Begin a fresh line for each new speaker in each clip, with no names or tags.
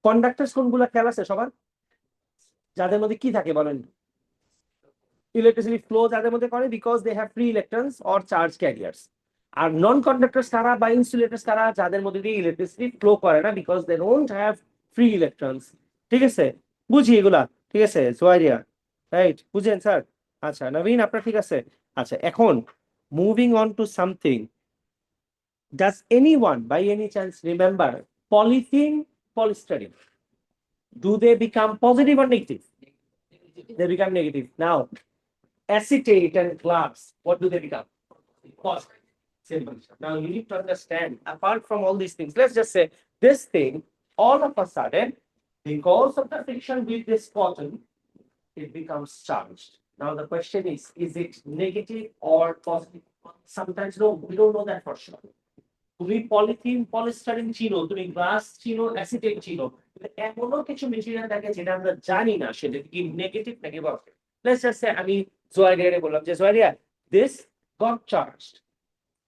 কন্ডাক্টরস কোনগুলো খেয়াল আছে সবার? যাদের মধ্যে কি থাকে বলেন? ইলেকট্রিসিটি ফ্লো যাদের মধ্যে করে because they have free electrons or charge carriers. আর নন কন্ডাক্টরস কারা বা ইনসুলেটরস কারা? যাদের মধ্যে দিয়ে ইলেকট্রিসিটি ফ্লো করে না because they don't have free electrons. ঠিক আছে, বুঝি এগুলা। ঠিক আছে জোয়ারিয়া, রাইট, বুঝেন স্যার? আচ্ছা নবীন আপনার ঠিক আছে। আচ্ছা এখন moving on to something, does anyone by any chance remember polythene, polystyrene? Do they become positive or negative? They become negative. Now acetate and glass, what do they become? Positive. Simple. Now you need to understand, apart from all these things, let's just say this thing, all of a sudden, because of the friction with this cotton, it becomes charged. Now the question is it negative or positive? Sometimes no, we don't know that for sure. তুমি polythene পলিস্টারিন চিনো, তুমি glass চিনো, acetate চিনো, এমনও কিছু material থাকে যেটা আমরা জানি না সেটা কি নেগেটিভ নাকি পজিটিভ। লেটস জাস্ট সে আমি জোয়ারিয়ারে বললাম যে Zoaria this got charged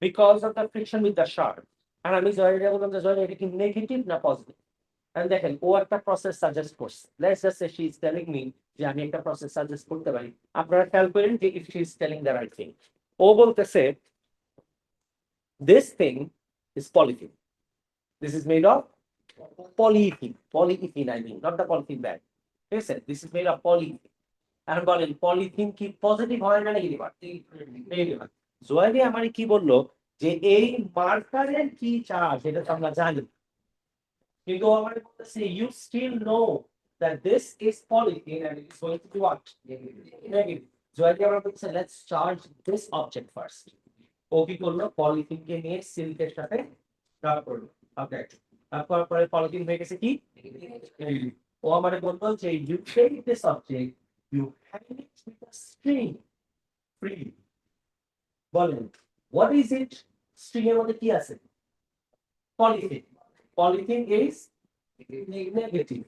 because of the friction with the shirt, আর আমি জোয়ারিয়া বললাম যে জোয়ারিয়া এটা কি নেগেটিভ না পজিটিভ। আর দেখেন ও একটা প্রসেস সাজেস্ট করছে, let's just say she is telling me যে আমি একটা প্রসেস সাজেস্ট করতে পারি। আপনারা খেয়াল করেন যে if she is telling the right thing, ও বলতেছে this thing is polythene. This is made of polyethylene. Polyethylene, I mean, not the polythene bag. Listen, this is made of polyethylene. আর বলেন polythene কি পজিটিভ হয় না negative হয়? Negative হয়। জোয়ারি আমারে কি বললো যে এই মার্কারের কি চার্জ এটা তো আমরা জানি, কিন্তু আমারে বলতেছে you still know that this is polythene and it is going to be what? Negative. Zuari আমরা বলতেছে let's charge this object first. ও কি করলো? পলিথিনকে নিয়ে সিল্কের সাথে ড্রপ করলো। ওকে, তারপর পরে পলিথিন হয়ে গেছে কি? ও আমারে বলতো যে you take this object, you hang it with a string free. বলেন হোয়াট ইজ ইট? স্ট্রিং এর মধ্যে কি আছে? পলিথিন। Polythene is negative.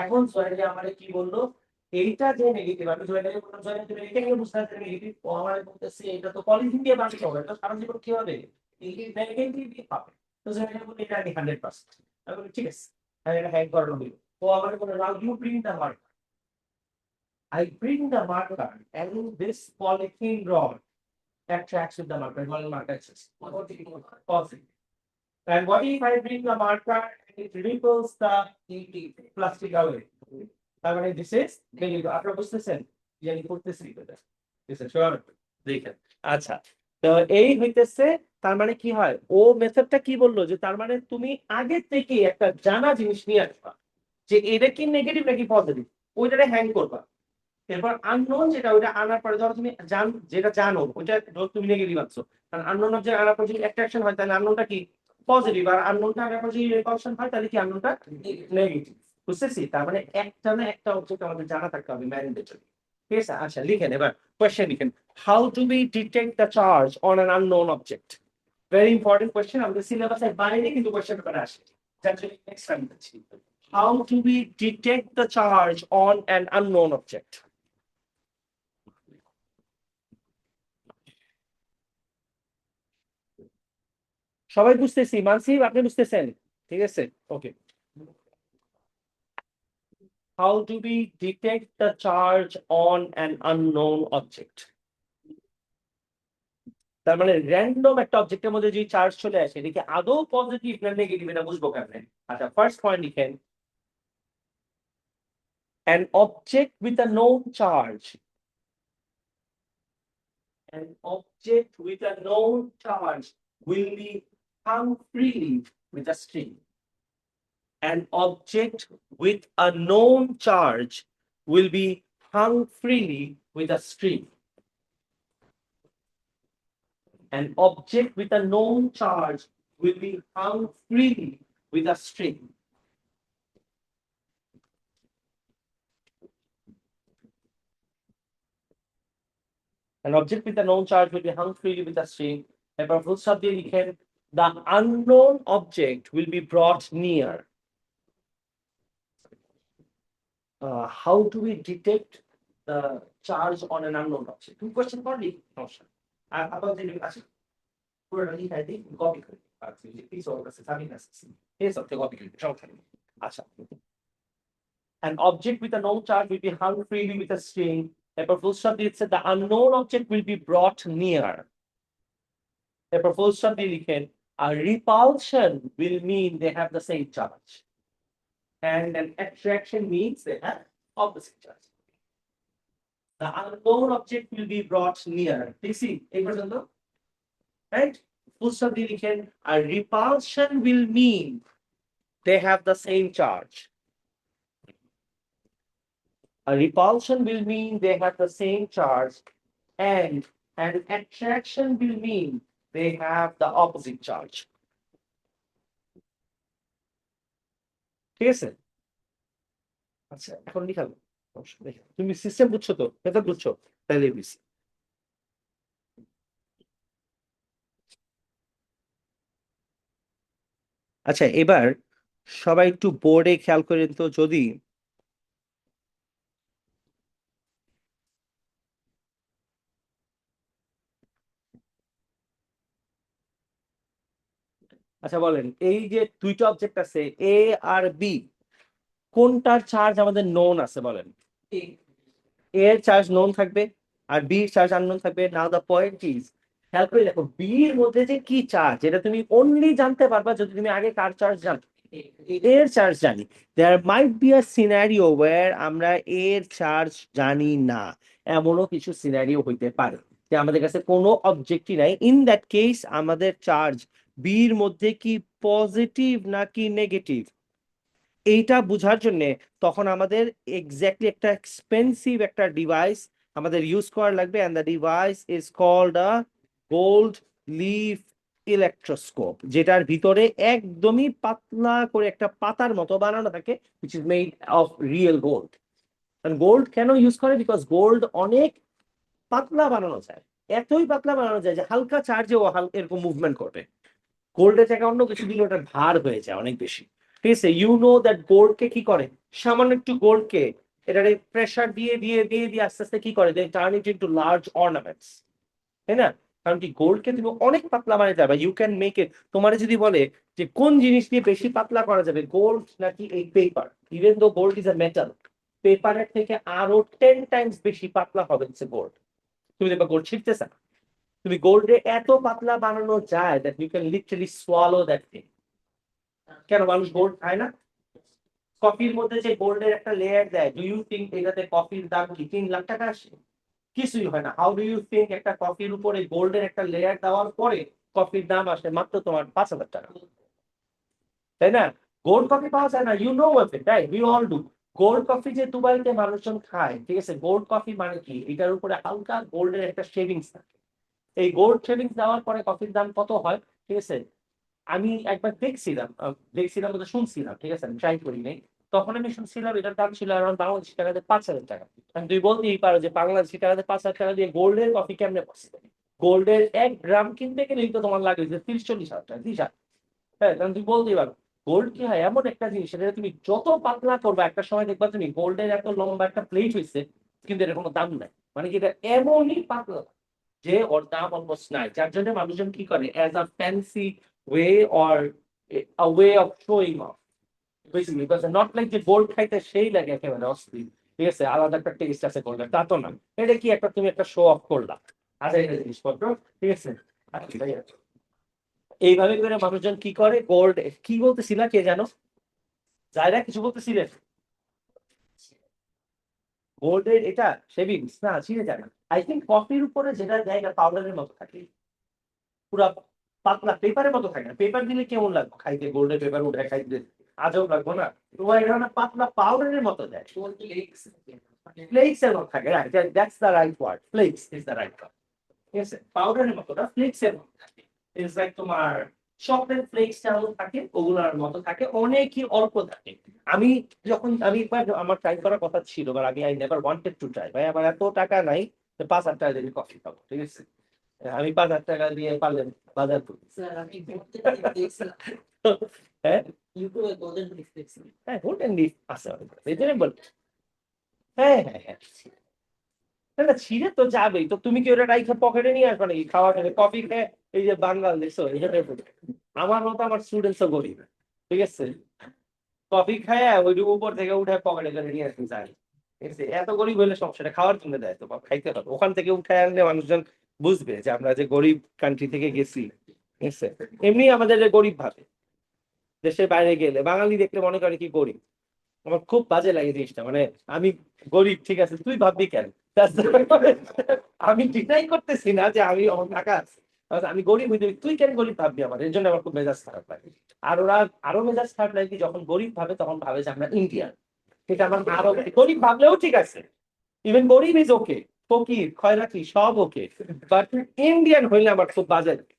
এখন জয়টা আমারে কি বললো? এইটা যে নেগেটিভ, আমি জয়টাকে বললাম জয়টা তুমি এটা কি বুঝতে পারছো নেগেটিভ? ও আমারে বলতেছে এটা তো পলিথিন দিয়ে বানানো হবে, এটা সারা জীবন কি হবে? নেগেটিভই হবে। তো জয়টা বললো এটা আমি 100%। আমি বলি ঠিক আছে, আমি এটা হ্যাক করানো হলো। ও আমারে বললো now you bring the marker. I bring the marker and this polythene rod attracts with the marker. One marker is positive. And what if I bring the marker and it repels the plastic away? তার মানে this is negative. আপনারা বুঝতেছেন যে আমি করতেছি এটা? This is sure. দেখেন আচ্ছা, তো এই হইতেছে তার মানে কি হয়, ও মেথডটা কি বললো যে তার মানে তুমি আগে থেকে একটা জানা জিনিস নিয়ে আসবা যে এটা কি নেগেটিভ নাকি পজিটিভ, ওইটারে হ্যাং করবা। এরপর আননোন যেটা, ওইটা আনার পরে ধরো তুমি যেটা জানো ওইটা তুমি নেগেটিভ আনছো, কারণ আননোন অবজেক্ট আনার পর যদি অ্যাট্রাকশন হয় তাহলে আননোনটা কি পজিটিভ, আর আননোনটা আনার পর যদি রিপালশন হয় তাহলে কি আননোনটা নেগেটিভ। বুঝতেছি? তার মানে একটা না একটা অবজেক্ট আমাদের জানা থাকতে হবে ম্যান্ডেটরি। ঠিক আছে, আচ্ছা লিখেন এবার কোয়েশ্চেন লিখেন, how do we detect the charge on an unknown object? Very important question, আমাদের সিলেবাসের বাইরে কিন্তু কোয়েশ্চেন পেপারে আসে। যার জন্য নেক্সট টাইম দিচ্ছি, how do we detect the charge on an unknown object? সবাই বুঝতেছি, মানসি আপনি বুঝতেছেন? ঠিক আছে, ওকে। How do we detect the charge on an unknown object? তার মানে র্যান্ডম একটা অবজেক্টের মধ্যে যদি চার্জ চলে আসে এটা কি আদৌ পজিটিভ না নেগেটিভ এটা বুঝবো কেমনে? আচ্ছা ফার্স্ট পয়েন্ট লিখেন, an object with a known charge, an object with a known charge will be hung freely with a string. An object with a known charge will be hung freely with a string. An object with a known charge will be hung freely with a string. An object with a known charge will be hung freely with a string. এবার full stop দিয়ে লিখেন, the unknown object will be brought near. How do we detect the charge on an unknown object? Two question করলি সমস্যা। আর আবার যে আছে পুরোটা লিখাই দিই, কপি করি। আচ্ছা এই সব আছে সাবমিট আছে এই সব থেকে কপি করি সমস্যা নেই। আচ্ছা An object with a known charge will be hung freely with a string. এরপর full stop দিচ্ছে the unknown object will be brought near. এরপর full stop দিয়ে লিখেন a repulsion will mean they have the same charge. And an attraction means they have opposite charge. The unknown object will be brought near. See, right? Full stop দিয়ে লিখেন a repulsion will mean they have the same charge. A repulsion will mean they have the same charge, and an attraction will mean they have the opposite charge. ঠিক আছে? আচ্ছা, এখন লিখাবো। তুমি system বুঝছো তো? Method বুঝছো? তাহলে এবিসি। আচ্ছা, এবার সবাই একটু বোর্ডে খেয়াল করেন তো, যদি আচ্ছা বলেন, এই যে দুইটা অবজেক্ট আছে এ আর বি, কোনটার চার্জ আমাদের নোন আছে বলেন? এ এর চার্জ নোন থাকবে আর বি এর চার্জ আননোন থাকবে। নাও দ্য পয়েন্ট ইজ, খেয়াল করে দেখো বি এর মধ্যে যে কি চার্জ, এটা তুমি অনলি জানতে পারবা যদি তুমি আগে কার চার্জ জানো। এর চার্জ জানি। There might be a scenario where আমরা এর চার্জ জানি না, এমনও কিছু সিনারিও হইতে পারে যে আমাদের কাছে কোনো অবজেক্টই নাই। ইন দ্যাট কেস আমাদের চার্জ বির মধ্যে কি পজিটিভ নাকি নেগেটিভ, এইটা বোঝার জন্য তখন আমাদের এক্স্যাক্টলি একটা এক্সপেন্সিভ একটা ডিভাইস আমাদের ইউজ করা লাগবে, and the device is called a gold leaf electroscope, যেটার ভিতরে একদমই পাতলা করে একটা পাতার মতো বানানো থাকে, which is made of real gold. And gold কেন ইউজ করে? বিকজ গোল্ড অনেক পাতলা বানানো যায়, এতই পাতলা বানানো যায় যে হালকা চার্জে ও হালকা এরকম মুভমেন্ট করবে। গোল্ডের জায়গায় অন্য কিছু দিলে ওটা ভার হয়ে যায় অনেক বেশি। ঠিক আছে, ইউ নো দ্যাট গোল্ডকে কি করে, সামান্য একটু গোল্ডকে এটার প্রেসার দিয়ে দিয়ে দিয়ে দিয়ে আস্তে আস্তে কি করে, they turn it into large ornaments, তাই না? কারণ কি গোল্ডকে তুমি অনেক পাতলা বানাতে যাবে, ইউ ক্যান মেক ইট। তোমার যদি বলে যে কোন জিনিস দিয়ে বেশি পাতলা করা যাবে, গোল্ড নাকি এই paper, even though gold is a metal, পেপারের থেকে আরো 10 টাইমস বেশি পাতলা হবে হচ্ছে গোল্ড। তুমি দেখবা গোল্ড ছিটতেছে না। তুমি গোল্ডে এত পাতলা বানানো যায় that you can literally swallow that thing. কেন মানুষ গোল্ড খায় না? কফির মধ্যে যে গোল্ডের একটা লেয়ার দেয়, ডু ইউ থিঙ্ক এটাতে কফির দাম কি 3 লাখ টাকা আসে? কিছুই হয় না। হাউ ডু ইউ থিঙ্ক একটা কফির উপরে গোল্ডের একটা লেয়ার দেওয়ার পরে কফির দাম আসে মাত্র তোমার 5,000 টাকা, তাই না? গোল্ড কফি পাওয়া যায় না, you know it, right? We all do. Gold coffee যে দুবাইতে মানুষজন খায়, ঠিক আছে, গোল্ড কফি মানে কি, এটার উপরে হালকা গোল্ডের একটা শেভিংস থাকে। এই গোল্ড শেভিংস দেওয়ার পরে কফির দাম কত হয়, ঠিক আছে? আমি একবার দেখছিলাম বলতে শুনছিলাম, ঠিক আছে, আমি ট্রাই করি নাই। তখন আমি শুনছিলাম এটার দাম ছিল আরাউন্ড বাংলাদেশি টাকাতে 5,000 টাকা। আমি তুই বলতেই পারো যে বাংলাদেশি টাকাতে 5,000 টাকা দিয়ে গোল্ডের কফি কেমনে পসিবল? গোল্ডের 1 গ্রাম কিনতে গেলেই তো তোমার লাগে যে 30-40 হাজার টাকা, 30,000। হ্যাঁ, কারণ তুই বলতেই পারো গোল্ড কি হয়, এমন একটা জিনিস সেটা তুমি যত পাতলা করবা, একটা সময় দেখবা তুমি গোল্ডের এত লম্বা একটা প্লেট হয়েছে কিন্তু এর কোনো দাম নাই। মানে কি, এটা এমনই পাতলা যে ওর দাম অলমোস্ট নাই, যার জন্য মানুষজন কি করে, as a fancy way or a way of showing off, basically, because not like যে গোল্ড খাইতে সেই লাগে একেবারে অস্থির, ঠিক আছে, আলাদা একটা টেস্ট আছে গোল্ডের, তা তো না। এটা কি একটা তুমি একটা শো অফ করলা, আচ্ছা এটা জিনিসপত্র, ঠিক আছে। এইভাবে করে মানুষজন কি করে, গোল্ড কি বলতেছিলা কে জানো? যারা কিছু বলতেছিলেন গোল্ডের এটা শেভিংস না ছিঁড়ে যায় না। আই থিঙ্ক কফির উপরে যেটা জায়গা পাউডারের মতো থাকে, পুরা পাতলা পেপারের মতো থাকে না। পেপার দিলে কেমন লাগবে খাইতে, গোল্ডের পেপার উঠে খাইতে আজব লাগবো না? তোমার এখানে পাতলা পাউডারের মতো দেয়, ফ্লেক্স এর মতো থাকে, right? That's the right word, flakes is the right word. ঠিক আছে, পাউডারের মতো না, ফ্লেক্স এর মতো থাকে। ইটস লাইক তোমার চকলেট ফ্লেক্স যেমন থাকে ওগুলোর মতো থাকে, অনেকই অল্প থাকে। আমি আমি একবার আমার ট্রাই করার কথা ছিল, but I never wanted to try. ভাই আমার এত টাকা নাই যে 5,000 টাকা দিয়ে কফি খাবো, ঠিক আছে? আমি 5,000 টাকা দিয়ে পারলেন বাজার করি। হ্যাঁ হ্যাঁ, গোল্ডেন লিফ আছে রিজনেবল। হ্যাঁ হ্যাঁ হ্যাঁ, না না, ছিঁড়ে তো যাবেই তো। তুমি কি ওটা রাইখা পকেটে নিয়ে আসবে নাকি খাওয়া খেলে? কফি খেয়ে এই যে বাঙাল দেখছো, আমার মতো আমার স্টুডেন্টসও গরিব, ঠিক আছে? কফি খায় ওই উপর থেকে উঠে পকেটে করে নিয়ে আসতে চাই। ঠিক আছে? এত গরিব হলে সমস্যাটা খাওয়ার জন্য দেয় তো খাইতে হবে। ওখান থেকে উঠে আনলে মানুষজন বুঝবে যে আমরা যে গরিব কান্ট্রি থেকে গেছি। ঠিক আছে? এমনি আমাদের যে গরিব ভাবে দেশের বাইরে গেলে বাঙালি দেখলে মনে করে কি গরিব। আমার খুব বাজে লাগে জিনিসটা মানে আমি গরিব ঠিক আছে তুই ভাববি কেন? আমি ডিনাই করতেছি না যে আমি আমার টাকা আছে। আমি গরিব হইতে তুই কেন গরিব ভাববি আমার এর জন্য আমার খুব মেজাজ খারাপ লাগে। আর ওরা আরো মেজাজ খারাপ লাগে কি যখন গরিব ভাবে তখন ভাবে যে আমরা ইন্ডিয়ান। এটা আমার আরো গরিব ভাবলেও ঠিক আছে ইভেন গরিব ইজ ওকে ফকির খয়রাতি সব ওকে বাট ইন্ডিয়ান হইলে আমার খুব বাজে লাগে।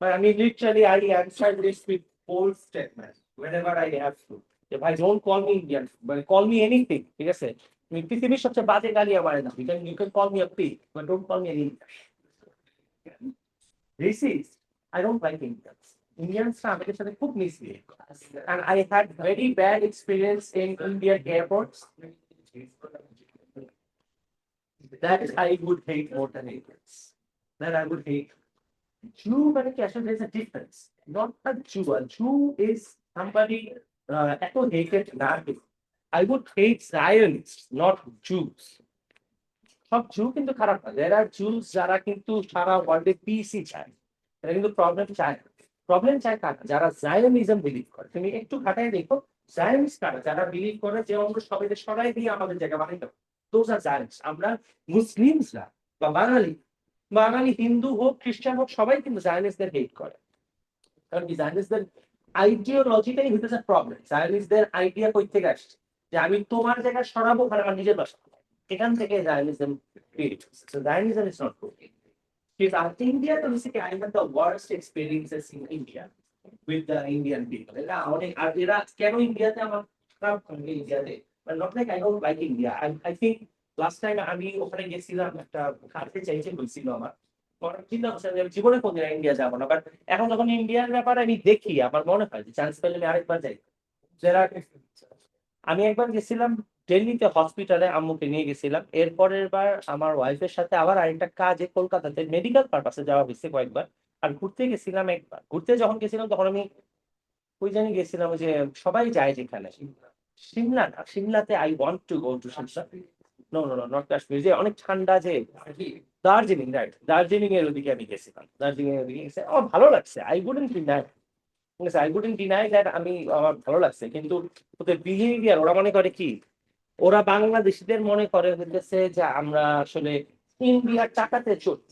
মানে আমি literally I answer this with bold statement whenever I have to যে ভাই ডোন্ট কল মি ইন্ডিয়ান মানে কল মি এনিথিং ঠিক আছে তুমি পৃথিবীর সবচেয়ে বাজে গালি আমার না you can call me a pig but don't call me any racist I don't like Indians ইন্ডিয়ানসরা আমাদের সাথে খুব মিসবিহেভ করে and I had very bad experience in Indian airports that I would hate more than Indians that I would hate Jew মানে কি আসলে there's a difference not a Jew a Jew is somebody এত hated না I would hate Zionists not Jews সব জু কিন্তু খারাপ না there are Jews যারা কিন্তু সারা ওয়ার্ল্ডে পিসই চায় এরা কিন্তু প্রবলেম চায় কারা যারা জায়নিজম বিলিভ করে তুমি একটু খাটায় দেখো জায়নিস্ট কারা যারা বিলিভ করে যে আমরা সবাই সরাই দিয়ে আমাদের জায়গা বানাই দেবো দোজ আর জায়নিস্ট আমরা মুসলিমসরা বা বাঙালি হিন্দু হোক খ্রিস্টান হোক সবাই কিন্তু জায়নিস্টদের হেট করে কারণ কি জায়নিস্টদের আইডিওলজিটাই হইতেছে প্রবলেম জায়নিস্টদের আইডিয়া কই থেকে আসছে যে আমি তোমার জায়গায় সরাবো আর আমার নিজের বাসা এখান থেকে জায়নিজম ক্রিয়েট হচ্ছে so Zionism is not good because India to basically I had the worst experiences in India with the Indian people. এরা অনেক আর এরা কেন ইন্ডিয়াতে আমার খারাপ লাগে ইন্ডিয়াতে but not like I don't like India. I think last time আমি ওখানে গেছিলাম একটা খাতে চাইছে হয়েছিল আমার চিন্তা করছিলাম যে আমি জীবনে কোনদিন ইন্ডিয়া যাবো না বাট এখন যখন ইন্ডিয়ার ব্যাপারে আমি দেখি আমার মনে হয় যে চান্স পেলে আমি আরেকবার যাই যারা আমি একবার গেছিলাম দিল্লিতে হসপিটালে আম্মুকে নিয়ে গেছিলাম এরপরের বার আমার ওয়াইফের সাথে আবার আরেকটা কাজে কলকাতাতে মেডিকেল পারপাসে যাওয়া হয়েছে কয়েকবার আর ঘুরতে গেছিলাম একবার ঘুরতে যখন গেছিলাম তখন আমি ওই জানি গেছিলাম ওই যে সবাই যায় যেখানে সিমলা না সিমলাতে I want to go to Shimla no no no not Kashmir যে অনেক ঠান্ডা যে দার্জিলিং রাইট দার্জিলিং এর ওদিকে আমি গেছিলাম দার্জিলিং এর ওদিকে গেছে আমার ভালো লাগছে আই উডেন্ট ডিনাই ঠিক আছে আই উডেন্ট ডিনাই দ্যাট আমি আমার ভালো লাগছে কিন্তু ওদের বিহেভিয়ার ওরা মনে করে কি ওরা বাংলাদেশিদের মনে করে হইতেছে যে আমরা আসলে ইন্ডিয়ার টাকাতে চলি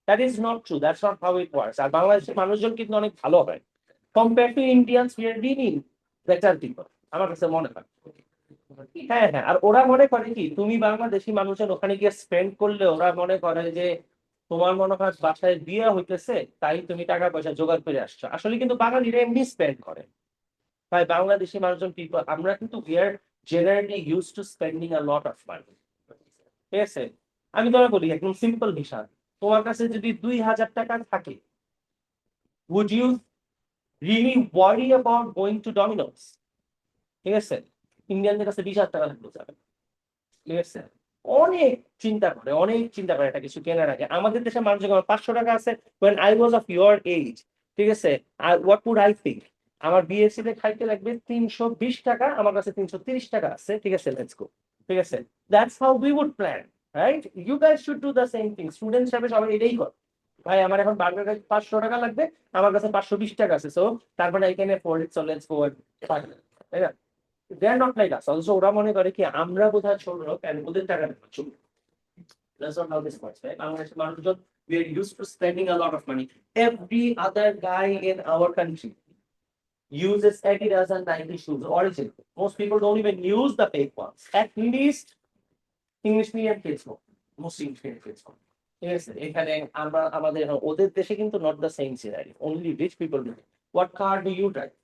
that is not true that's not how it works আর বাংলাদেশের মানুষজন কিন্তু অনেক ভালো হয় compare to Indians we are really better people আমার কাছে মনে হয় হ্যাঁ হ্যাঁ আর ওরা মনে করে কি তুমি বাংলাদেশি মানুষজন ওখানে গিয়ে স্পেন্ড করলে ওরা মনে করে যে তোমার মনে হয় বাসায় বিয়ে হইতেছে তাই তুমি টাকা পয়সা জোগাড় করে আসছো আসলে কিন্তু বাঙালিরা এমনি স্পেন্ড করে তাই বাংলাদেশি মানুষজন পিপল আমরা কিন্তু we are generally use to spending a lot of money ঠিক আছে আমি তোমার বলি একদম সিম্পল হিসাব তোমার কাছে যদি 2,000 টাকা থাকে would you really worry about going to Domino's ঠিক আছে ইন্ডিয়ানদের কাছে 20,000 টাকা থাকতে যাবে ঠিক আছে অনেক চিন্তা করে একটা কিছু কেনার আগে আমাদের দেশের মানুষ যখন 500 টাকা আছে when I was of your age ঠিক আছে what would I think আমার বিএসসি তে খাইতে লাগবে 320 টাকা আমার কাছে 330 টাকা আছে ঠিক আছে লেটস গো ঠিক আছে that's how we would plan right you guys should do the same thing student হিসেবে সবাই এটাই করে ভাই আমার এখন বার্গার 500 টাকা লাগবে আমার কাছে 520 টাকা আছে সো তারপরে এখানে four it so let's go তাই না they are not like us also ওরা মনে করে কি আমরা বোধহয় ছোট লোক and ওদের টাকা ছোট that's not how this works right বাংলাদেশের মানুষজন we are used to spending a lot of money every other guy in our country uses Adidas and Nike shoes original most people don't even use the fake ones at least English medium kids go most English medium kids go yes এখানে আমরা আমাদের ওদের দেশে কিন্তু not the same scenario only rich people do it. What car do you drive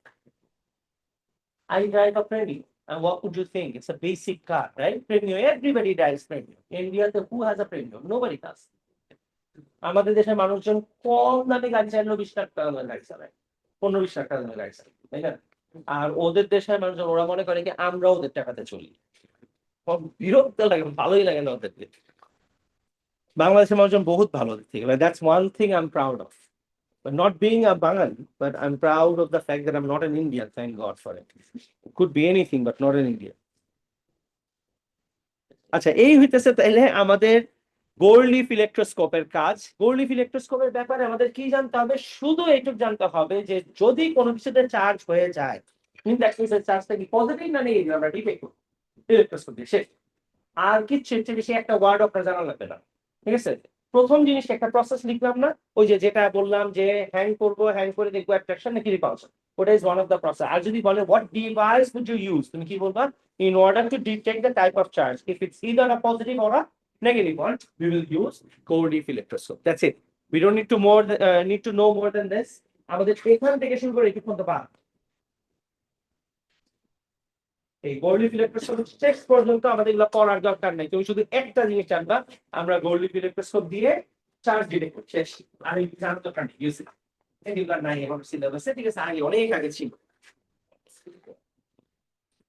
I drive a Premium. And what would you think? It's a basic car, right? Premium. Everybody drives Premium. India, who has a Premium? Nobody does. আমাদের দেশের মানুষজন কম দামে গাড়ি চালানো 20 লাখ টাকা দামের গাড়ি চালায় 15-20 লাখ টাকা দামের গাড়ি চালায় তাই না আর ওদের দেশের মানুষজন ওরা মনে করে কি আমরা ওদের টাকাতে চলি বিরক্ত লাগে ভালোই লাগে না ওদেরকে বাংলাদেশের মানুষজন বহুত ভালো দিক থেকে that's one thing I am proud of But not being a Bengali, but I'm proud of the fact that I'm not an Indian. Thank God for it. It could be anything, but not an Indian. আচ্ছা, এই হইতেছে তাহলে আমাদের গোল্ডলিফ ইলেকট্রোস্কোপের কাজ। গোল্ডলিফ ইলেকট্রোস্কোপের ব্যাপারে আমাদের কি জানতে হবে? শুধু এইটুকু জানতে হবে যে যদি কোনো কিছুতে চার্জ হয়ে যায়, চার্জটা কি পজিটিভ না নেগেটিভ আমরা ডিটেক্ট করব ইলেকট্রোস্কোপ দিয়ে, শেষ। আর কিচ্ছু এর বেশি একটা ওয়ার্ড আপনার জানা লাগবে না, ঠিক আছে? প্রথম জিনিস একটা প্রসেস লিখলাম না, ওই যে যেটা বললাম যে হ্যাং করবো, হ্যাং করে দেখবো অ্যাট্রাকশন নাকি রিপালশন, ওটা is one of the process. আর যদি বলে what device would you use, তুমি কি বলবা? In order to detect the type of charge, if it's either a positive or a negative one, we will use Korodov electroscope. That's it. We don't need to need to know more than this. আমাদের এখান থেকে শুরু করে কি পর্যন্ত পার, এই গোল্ডলিফ electroscope text পর্যন্ত আমাদের এগুলো পড়ার দরকার নাই। তুমি শুধু একটা জিনিস জানবা, আমরা গোল্ডলিফ ইলেকট্রোস্কোপ দিয়ে চার্জ ডিটেক্ট করি, শেষ। আর এই জানার দরকার নেই, ইউজ ইট। এগুলো নাই এখন সিলেবাসে, ঠিক আছে? আগে অনেক আগে ছিল।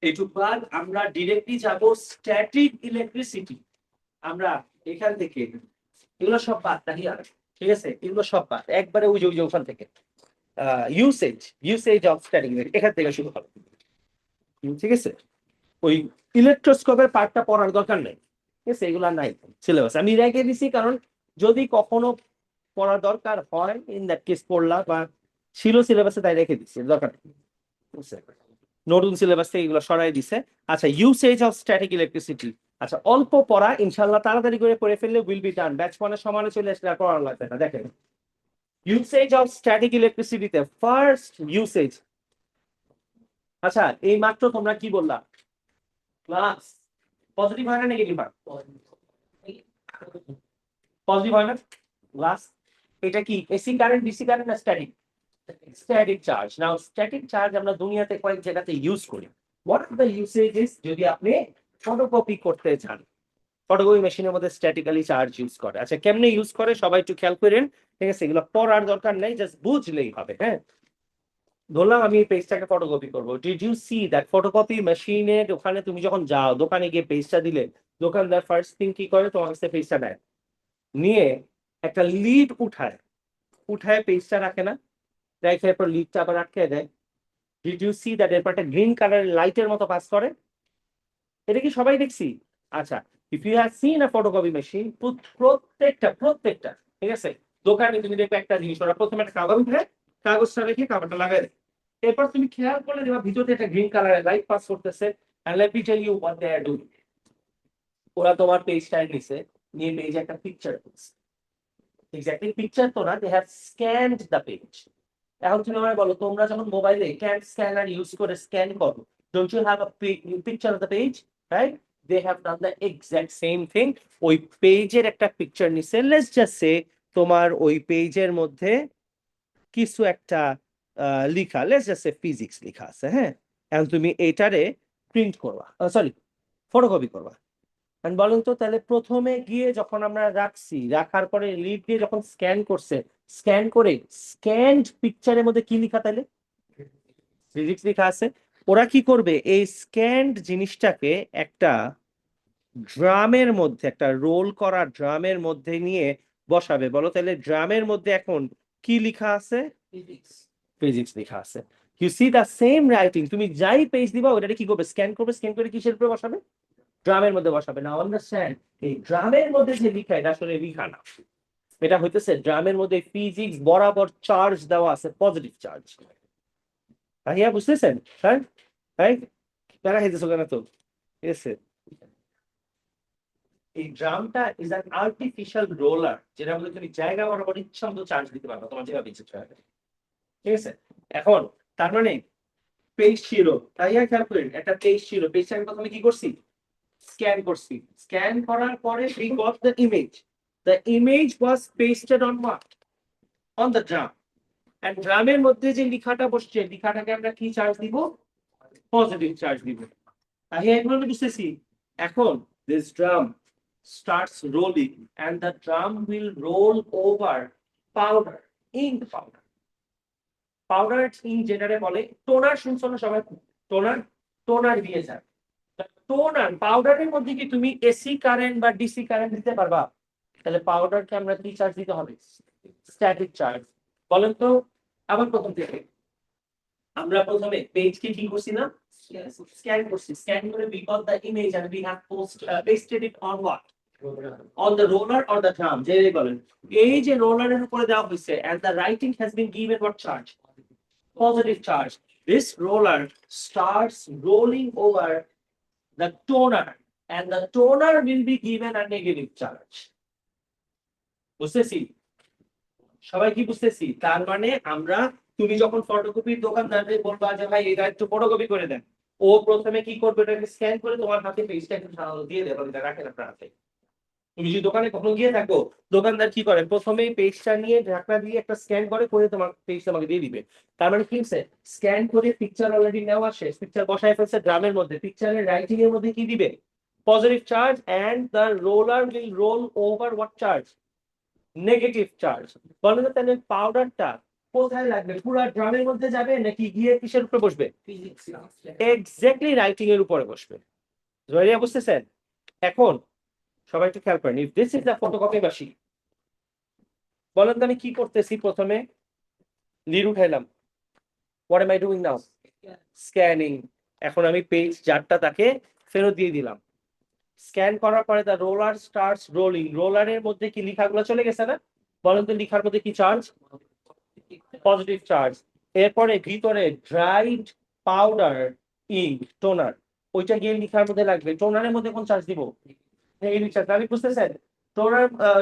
এইটুকু বাদ আমরা ডিরেক্টলি যাব স্ট্যাটিক ইলেকট্রিসিটি। আমরা এখান থেকে এগুলো সব বাদ, তাহিয়া, ঠিক আছে? এগুলো সব বাদ, একবারে ওই যে ওখান থেকে ইউসেজ অফ স্ট্যাটিক এখান থেকে শুরু হবে, ঠিক আছে? ওই ইলেকট্রোস্কোপের পার্টটা পড়ার দরকার নেই, ঠিক আছে? এগুলা নাই সিলেবাস, আমি রেখে দিছি, কারণ যদি কখনো পড়ার দরকার হয় ইন দ্যাট কেস পড়লা, বা ছিল সিলেবাসে তাই রেখে দিচ্ছি, দরকার নেই। নতুন সিলেবাস থেকে এগুলো সরাই দিছে। আচ্ছা, ইউসেজ অফ স্ট্যাটিক ইলেকট্রিসিটি, আচ্ছা অল্প পড়া, ইনশাল্লাহ তাড়াতাড়ি করে পড়ে ফেললে উইল বি ডান, ব্যাচ ওয়ানের সমানে চলে আসলে আর পড়া লাগবে না। দেখেন, ইউসেজ অফ স্ট্যাটিক ইলেকট্রিসিটিতে ফার্স্ট ইউসেজ। আচ্ছা, এই মাত্র তোমরা কি বললা? ক্লাস পজিটিভ হয় না নেগেটিভ হয়? পজিটিভ হয় না গ্লাস? এটা কি এসি কারেন্ট, ডিসি কারেন্ট না static? Static charge. Now static charge আমরা দুনিয়াতে কয়েক জায়গাতে ইউজ করি। What are the usages? যদি আপনি ফটোকপি করতে চান, ফটোকপি মেশিনের মধ্যে স্ট্যাটিক্যালি চার্জ ইউজ করে। আচ্ছা, কেমনে ইউজ করে সবাই একটু খেয়াল করেন, ঠিক আছে? এগুলো পড়ার দরকার নেই, জাস্ট বুঝলেই হবে। হ্যাঁ, ধরলাম আমি এই পেজটাকে ফটোকপি করবো। Did you see that photocopy মেশিনের ওখানে তুমি যখন যাও, দোকানে গিয়ে পেজটা দিলে, দোকানদার ফার্স্ট থিং কি করে? তোমার কাছে পেজটা নেয়, নিয়ে একটা লিড উঠায় পেজটা রাখে না, রেখে এরপর লিডটা আবার আটকে দেয়। ডিড ইউ সি দ্যাট এরপর একটা গ্রিন কালার লাইটের মতো পাস করে? এটা কি সবাই দেখছি? আচ্ছা, if you have seen a photocopy machine, প্রত্যেকটা, ঠিক আছে, দোকানে তুমি দেখবে একটা জিনিস, ওরা প্রথমে একটা কাগজ উঠে, কাগজটা রেখে কাগজটা লাগাই দেয়। এরপর তুমি খেয়াল করলে দেখবা ভিতরে একটা গ্রিন কালারের লাইট পাস করতেছে। And let me tell you what they are doing. ওরা তোমার পেজটা নিছে, নিয়ে পেজে একটা পিকচার দিচ্ছে। এক্স্যাক্টলি পিকচার তো না, they have scanned the page. এখন তুমি আমায় বলো, তোমরা যখন মোবাইলে ক্যাম স্ক্যানার ইউজ করে স্ক্যান করো, don't you have a picture of the page, right? They have done the exact same thing. ওই পেজের একটা পিকচার নিছে, লেটস জাস্ট সে তোমার ওই পেজের মধ্যে কিছু একটা লিখা, লেটস জাস্ট সে ফিজিক্স লিখা আছে, হ্যাঁ? এখন তুমি এইটারে প্রিন্ট করবা, সরি ফটোকপি করবা। বলেন তো তাহলে প্রথমে গিয়ে যখন আমরা রাখছি, রাখার পরে লিড দিয়ে যখন স্ক্যান করছে, স্ক্যান করে স্ক্যান্ড পিকচারের মধ্যে কি লেখা? তাহলে ফিজিক্স লেখা আছে। ওরা কি করবে? এই স্ক্যান্ড জিনিসটাকে একটা ড্রামের মধ্যে, একটা রোল করা ড্রামের মধ্যে নিয়ে বসাবে। বলো তাহলে ড্রামের মধ্যে এখন কি লেখা আছে? ফিজিক্স লেখা আছে। You see the same writing, তুমি যাই পেজ দিবা ওটা কি করবে? স্ক্যান করবে, স্ক্যান করে কিসের উপরে বসাবে? ড্রামের মধ্যে বসাবে। না, আন্ডারস্ট্যান্ড, এই ড্রামের মধ্যে যে লিখা, এটা আসলে লিখা না, এটা হইতেছে ড্রামের মধ্যে ফিজিক্স বরাবর চার্জ দেওয়া আছে, পজিটিভ চার্জ। ভাইয়া বুঝতেছেন? হ্যাঁ, তাই প্যারা খাইতেছো কেন তো? ঠিক আছে, এই ড্রামটা ইজ অ্যান আর্টিফিশিয়াল রোলার, যেটা মধ্যে তুমি জায়গা বরাবর ইচ্ছা মতো চার্জ দিতে পারবে, তোমার যেভাবে ইচ্ছে হবে, ঠিক আছে? এখন তার মানে পেজ ছিল, তাই খেয়াল করেন, একটা পেজ ছিল, পেজটা আমি প্রথমে কি করছি? স্ক্যান করছি। স্ক্যান করার পরে we got the image. The image was pasted on what? On the drum. And ড্রামের মধ্যে যে লেখাটা বসছে, লেখাটাকে আমরা কি চার্জ দিব? পজিটিভ চার্জ দিব। তাহলে এগুলো বুঝতেছি। এখন this drum starts rolling and the drum will roll over powder, ink powder. Powder ink যেটারে বলে টোনার, শুনছো না সবাই? টোনার দিয়ে যায়। টোনার পাউডারের মধ্যে কি তুমি এসি কারেন্ট বা ডিসি কারেন্ট দিতে পারবা? তাহলে পাউডারকে আমরা কি চার্জ দিতে হবে? Static charge. বলেন তো আবার প্রথম থেকে। আমরা প্রথমে পেজকে কি করছি না, স্ক্যান করছি, স্ক্যান করে we got the image and we have pasted it on what, on the roller or the drum, যে বলেন। এই যে রোলারের উপরে দেওয়া হয়েছে and the writing has been given what charge, positive charge. This roller starts rolling over the toner and the toner will be given a negative charge. বুঝতেছি? সবাই কি বুঝতেছি? তার মানে আমরা, তুমি যখন ফটোকপির দোকানদারকে বলবা যে ভাই এটা একটু ফটোকপি করে দেন, ও প্রথমে কি করবে, এটাকে স্ক্যান করে তোমার হাতে পেজটা একটু সাধারণত দিয়ে দেবে, এটা রাখেন আপনার হাতে। তুমি যদি দোকানে কখনো গিয়ে থাকো, দোকানদার কি করে, প্রথমেই পেজটা নিয়ে ঢাকনা দিয়ে একটা স্ক্যান করে করে তোমার পেজটা আমাকে দিয়ে দিবে। তার মানে কি হচ্ছে, স্ক্যান করে পিকচার অলরেডি নেওয়া শেষ, পিকচার বসায় ফেলছে ড্রামের মধ্যে, পিকচারের রাইটিং এর মধ্যে কি দিবে, positive charge, and the roller will roll over what charge, negative charge. বলেন তো তাহলে পাউডারটা কোথায় লাগবে, পুরো ড্রামের মধ্যে যাবে নাকি গিয়ে কিসের উপরে বসবে, এক্স্যাক্টলি রাইটিং এর উপরে বসবে। জয়রিয়া বুঝতেছেন? এখন সবাই একটু খেয়াল করেন, if this is the photocopy machine, বলেন তো আমি কি করতেছি, প্রথমে লিড উঠাইলাম, what am I doing now, scanning. এখন আমি পেজ যারটা তাকে ফেরত দিয়ে দিলাম, স্ক্যান করার পরে দ্য রোলার স্টার্টস রোলিং, রোলারের মধ্যে কি লেখাগুলো চলে গেছে না, বলেন তো লেখার মধ্যে কি চার্জ, পজিটিভ চার্জ। এরপরে ভিতরে ড্রাইড পাউডার ইঙ্ক টোনার, ওইটা গিয়ে লেখার মধ্যে লাগবে, টোনারের মধ্যে কোন চার্জ দিব, নেগেটিভ চার্জ। আমি বুঝতেছেন,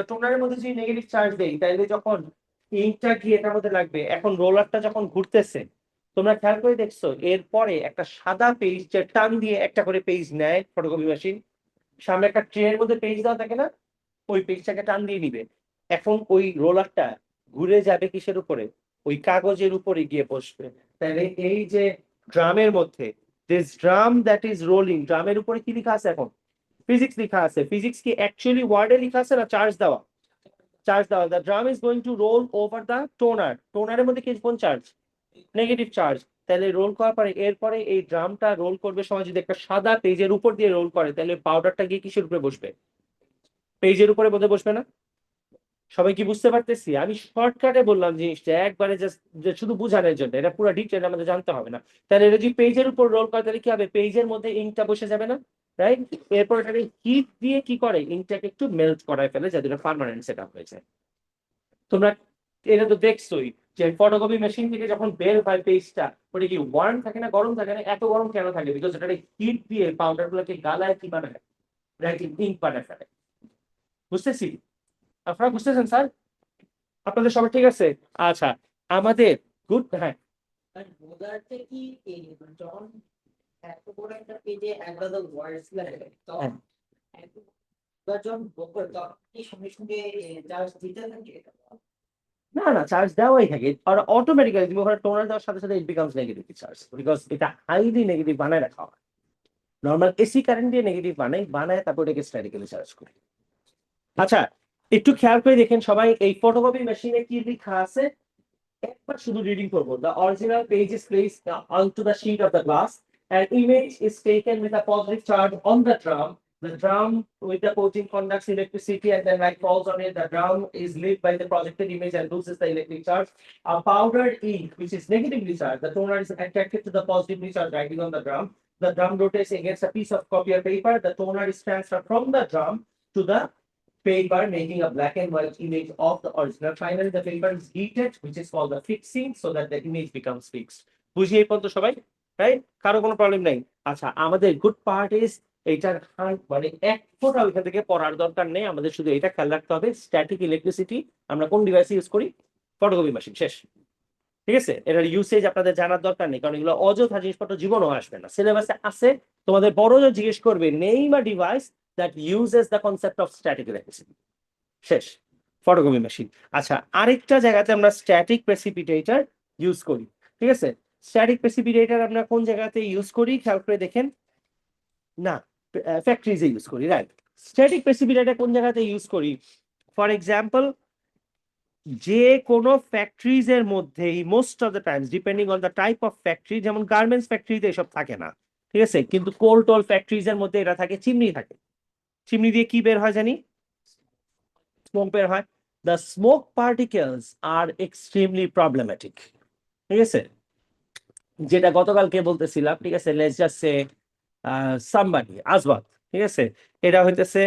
টোনারের মধ্যে যদি নেগেটিভ চার্জ দেই তাহলে যখন ইঙ্কটা গিয়ে এটার মধ্যে লাগবে, এখন রোলারটা যখন ঘুরতেছে, তোমরা খেয়াল করে দেখছো এরপরে একটা সাদা পেজ যে টান দিয়ে একটা করে পেজ নেয় ফটোকপি মেশিন, সামনে একটা ট্রেনের মধ্যে পেজ দেওয়া থাকে না, ওই পেজটাকে টান দিয়ে নিবে, এখন ওই রোলারটা ঘুরে যাবে কিসের উপরে, ওই কাগজের উপরে গিয়ে বসবে। তাহলে এই যে ড্রামের মধ্যে, this drum that is rolling, ড্রামের উপরে কি লেখা আছে এখন, ফিজিক্স লেখা আছে। ফিজিক্স কি অ্যাকচুয়ালি ওয়ার্ডে লেখা আছে না চার্জ দেওয়া, চার্জ দেওয়া। The drum is going to roll over the toner, টোনারের মধ্যে কি কোন চার্জ, নেগেটিভ চার্জ। তাহলে রোল করার পরে এরপরে এই ড্রামটা রোল করবে সময় যদি একটা সাদা পেজের উপর দিয়ে রোল করে, তাহলে পাউডারটা গিয়ে কিসের উপরে বসবে, পেজের উপরে বোধহয় বসবে না। সবাই কি বুঝতে পারতেছি? আমি শর্টকাটে বললাম জিনিসটা, একবারে জাস্ট শুধু বুঝানোর জন্য, এটা পুরো ডিটেইল আমাদের জানতে হবে না। তাহলে এটা যদি পেজের উপর রোল করে তাহলে কি হবে, পেজের মধ্যে ইঙ্কটা বসে যাবে না, রাইট? এরপর এটাকে হিট দিয়ে কি করে, ইঙ্কটাকে একটু মেল্ট করায় ফেলে যাতে এটা পার্মানেন্ট সেট আপ হয়ে যায়। তোমরা এটা তো দেখছোই যে ফটোকপি মেশিন থেকে যখন বের হয় পেজটা, ওটা কি ওয়ার্ম থাকে না, গরম থাকে না, এত গরম কেন থাকে, বিকজ এটা হিট দিয়ে পাউডার গুলোকে গালায় কি বানায়, রাইটিং ইঙ্ক বানায় ফেলে। বুঝতেছি? আপনারা বুঝতেছেন স্যার? আপনাদের সবাই ঠিক আছে? আচ্ছা, আমাদের গুড, হ্যাঁ
বোঝাতে কি এই যখন এত বড় একটা পেজে একবার ওয়ার্ডস লাগে তখন একজন বকর তখন কি সঙ্গে সঙ্গে চার্জ দিতে থাকে?
না না, চার্জ দেওয়াই থাকে, আর অটোমেটিক্যালি তুমি ওখানে টোনার দেওয়ার সাথে সাথে it becomes negative charge, because এটা হাইলি নেগেটিভ বানায় রাখা হয়। নর্মাল এসি কারেন্ট দিয়ে নেগেটিভ বানায় তারপর এটাকে স্ট্যাটিক্যালি চার্জ করে। আচ্ছা, একটু খেয়াল করে দেখেন সবাই, এই ফটোকপি মেশিনে কি লেখা আছে একবার শুধু রিডিং করবো। The original page is placed onto the sheet of the glass. An image is taken with a positive charge on the drum. The drum with the coating conducts electricity and then light falls on it. The drum is lit by the projected image and loses the electric charge. A powdered ink, which is negatively charged, the toner is attracted to the positively charged writing on the drum. The drum rotates against a piece of copier paper. The toner is transferred from the drum to the paper, making a black and white image of the original. Finally, the paper is heated, which is called the fixing, so that the image becomes fixed. বুঝি এই পর্যন্ত সবাই, right? কারো কোনো problem নাই? আচ্ছা, আমাদের good part is এইটার মানে এক ফোঁটা ওইখান থেকে পড়ার দরকার নেই, আমাদের শুধু এটা খেয়াল রাখতে হবে, স্ট্যাটিক ইলেকট্রিসিটি আমরা কোন ডিভাইসে ইউজ করি, ফটোকপি মেশিন, শেষ। ঠিক আছে, এটার ইউসেজ আপনাদের জানার দরকার নেই, কারণ এগুলো অযথা জিনিসপত্র জীবনও আসবে না, সিলেবাসে আছে। তোমাদের বড় জিজ্ঞেস করবে নেই বা device that uses the concept of static electricity, শেষ, ফটোকপি মেশিন। আচ্ছা, আরেকটা জায়গাতে আমরা স্ট্যাটিক প্রেসিপিটেটর ইউজ করি, ঠিক আছে? স্ট্যাটিক প্রেসিপিটেটর আমরা কোন জায়গাতে ইউজ করি খেয়াল করে দেখেন, না ফ্যাক্টরিজে ইউজ করি, রাইট? স্ট্যাটিক প্রেসিপিটেটর কোন জায়গাতে ইউজ করি, ফর এক্সাম্পল যে কোনো ফ্যাক্টরিজ এর মধ্যেই most of the Times, depending on the type of factory, যেমন গার্মেন্টস ফ্যাক্টরিতে এসব থাকে না, ঠিক আছে, কিন্তু কোল টোল ফ্যাক্টরিজ এর মধ্যে এটা থাকে, চিমনি থাকে। চিমনি দিয়ে কি বের হয় জানি, স্মোক বের হয়। the smoke particles are extremely problematic. ঠিক আছে, যেটা গতকালকে বলতেছিলাম, ঠিক আছে, লেটস জাস্ট সে সামবাডি আজবাদ, ঠিক আছে, এটা হইতেছে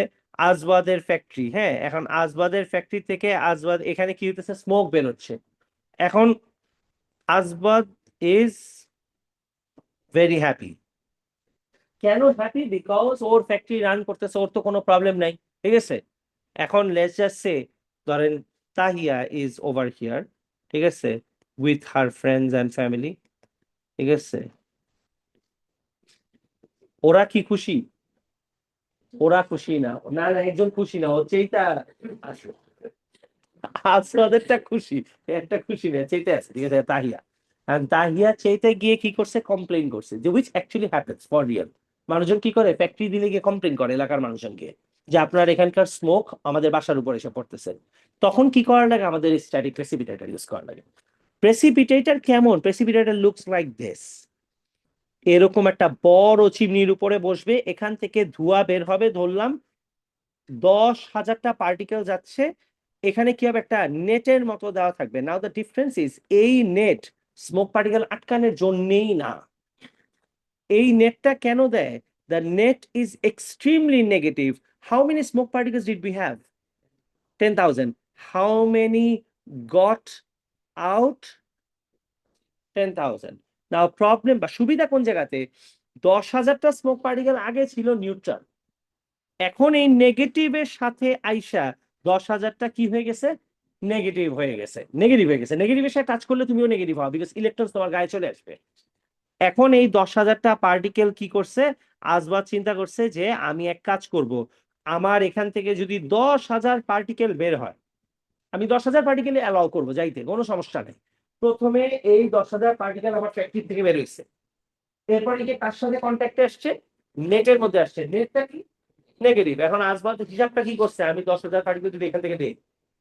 আজবাদের ফ্যাক্টরি। হ্যাঁ, এখন আজবাদের ফ্যাক্টরি থেকে আজবাদ এখানে কি হইতেছে, স্মোক বের হচ্ছে। এখন আজবাদ ইজ ভেরি হ্যাপি। কেন happy? Because or factory run করতেছে, ওর তো কোনো প্রবলেম নাই, ঠিক আছে। এখন লেটস জাস্ট সে, ধরেন তাহিয়া ইজ ওভার হিয়ার, ঠিক আছে, with her friends and family, ঠিক আছে। ওরা কি খুশি? ওরা খুশি না, না না, একজন খুশি না, হচ্ছে এইটা আসমাদেরটা খুশি, একটা খুশি না, চেইতে আছে, ঠিক আছে, তাহিয়া। And তাহিয়া চেইতে গিয়ে কি করছে, কমপ্লেইন করছে, যে which actually happens for real. মানুষজন কি করে, ফ্যাক্টরি দিলে গিয়ে কমপ্লেইন করে এলাকার মানুষজনকে, যে আপনার এখানকার স্মোক আমাদের বাসার উপর এসে পড়তেছে। তখন কি করা লাগে, আমাদের স্ট্যাটিক প্রেসিপিটেটর ইউজ করা লাগে। প্রেসিপিটেটর কেমন? প্রেসিপিটেটর লুকস লাইক দিস। এরকম একটা বড় চিমনির উপরে বসবে, এখান থেকে ধোঁয়া বের হবে, ধরলাম 10,000টা পার্টিকেল যাচ্ছে। এখানে কি হবে, একটা নেটের মতো দেওয়া থাকবে। নাও দ্য ডিফারেন্স ইজ, এই নেট স্মোক পার্টিকেল আটকানোর জন্যেই না। এই নেটটা কেন দেয়? The net is extremely negative. How many smoke particles did we have? 10,000. How many got out? 10,000. Now problem বা সুবিধা কোন জায়গাতে, 10,000টা স্মোক পার্টিকেল আগে ছিল নিউট্রাল, এখন এই নেগেটিভের সাথে আইসা 10,000টা কি হয়ে গেছে, নেগেটিভ হয়ে গেছে, নেগেটিভ হয়ে গেছে। নেগেটিভের সাথে টাচ করলে তুমিও নেগেটিভ হও, বিকজ ইলেকট্রন তোমার গায়ে চলে আসবে। এখন এই 10,000টা পার্টিকেল কি করছে, আসবাব চিন্তা করছে যে আমি এক কাজ করব, আমার এখান থেকে যদি 10,000 পার্টিকেল বের হয়, আমি 10,000 পার্টিকেল অ্যালাউ করবো যাইতে, কোনো সমস্যা নেই। প্রথমে এই 10,000 পার্টিকেল আমার ফ্যাক্টরি থেকে বের হয়েছে, এরপর কি কার সাথে কন্ট্যাক্টে আসছে, নেটের মধ্যে আসছে, নেটটা কি নেগেটিভ। এখন আসবাদ হিসাবটা কি করছে, আমি 10,000 পার্টিকেল যদি এখান থেকে দিই,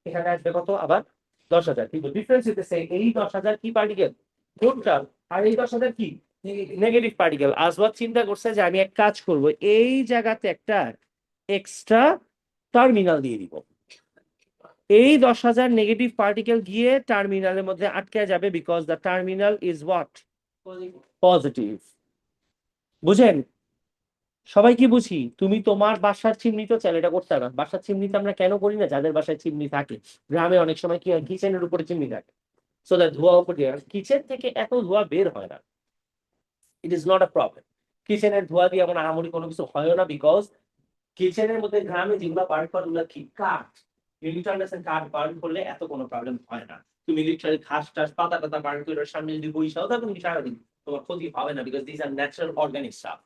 এখানে আসবে কত, আবার 10,000, কিন্তু ডিফারেন্স হইতেছে এই 10,000 কি পার্টিকেল, নিউট্রাল, আর এই 10,000 কি নেগেটিভ পার্টিকেল। আসবাদ চিন্তা করছে যে আমি এক কাজ করব, এই জায়গাতে একটা এক্সট্রা টার্মিনাল দিয়ে দিব, এই 10,000 নেগেটিভ পার্টিকেল গিয়ে টার্মিনালের মধ্যে আটকে যাবে, because the terminal is what, positive. বুঝেন? সবাই কি বুঝি? তুমি তোমার বাসার চিমনি তো চাইলে এটা করতে পারো। বাসার চিমনিতে আমরা কেন করি না? যাদের বাসায় চিমনি থাকে, গ্রামে অনেক সময় কি হয়, কিচেনের উপরে চিমনি থাকে, সো দ্যাট ধোঁয়া উপরে, কিচেন থেকে এত ধোঁয়া বের হয় না, it is not a problem. কিচেনের ধোঁয়া দিয়ে এমন আহামরি কোনো কিছু হয় না, বিকজ কিচেনের মধ্যে গ্রামে যেগুলো বার্ন করে ওগুলো কি কাঠ, কাঠ বার্ন করলে এত কোনো প্রবলেম হয় না। তুমি লিটারালি ঘাস টাস পাতা টাতা বার্ন করে ওর সামনে যদি বইসাও থাকো তুমি সারাদিন, তোমার ক্ষতি হবে না, because this are natural organic stuff.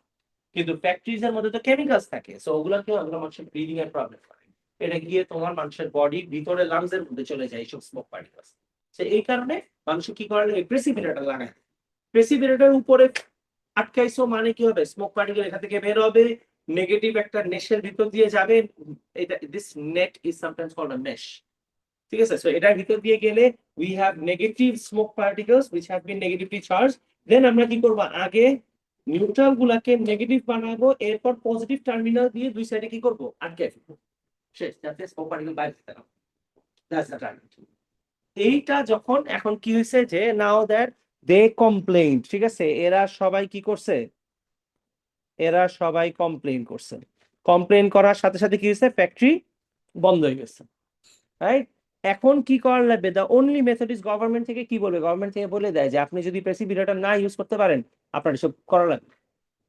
কিন্তু ফ্যাক্টরিজ এর মধ্যে তো কেমিক্যালস থাকে, সো ওগুলোকে আমরা মানুষের ব্রিদিং এর প্রবলেম করে, এটা গিয়ে তোমার মানুষের বডির ভিতরে লাংস এর মধ্যে চলে যায় এইসব স্মোক পার্টিকেলস। তো এই কারণে মানুষ কি করে, প্রেসিপিটেটর লাগায়, প্রেসিপিটেটর উপরে আটকাইছো মানে কি হবে, স্মোক পার্টিকেল এখান থেকে বের হবে, নেগেটিভ একটা নেশের ভিতর দিয়ে যাবে। এটা this net is sometimes called a mesh, ঠিক আছে। সো এটার ভিতর দিয়ে গেলে we have negative smoke particles which have been negatively charged. Then আমরা কি করব, আগে নিউট্রাল গুলাকে নেগেটিভ বানাবো, এরপর পজিটিভ টার্মিনাল দিয়ে দুই সাইডে কি করব, আটকে ফেলবো, শেষ, যাতে স্মোক পার্টিকেল বাইরে যেতে না। That's the target. এইটা যখন, এখন কি হয়েছে যে নাও দ্যাট দে কমপ্লেইন, ঠিক আছে, এরা সবাই কি করছে, এরা সবাই কমপ্লেইন করছে। কমপ্লেইন করার সাথে সাথে কি হয়েছে, ফ্যাক্টরি বন্ধ হয়ে গেছে, রাইট। এখন কি করা লাগবে, the only method is, government থেকে কি বলবে, গভর্নমেন্ট থেকে বলে দেয় যে আপনি যদি প্রেসিপিটেটর না ইউজ করতে পারেন, আপনার এসব করা লাগবে,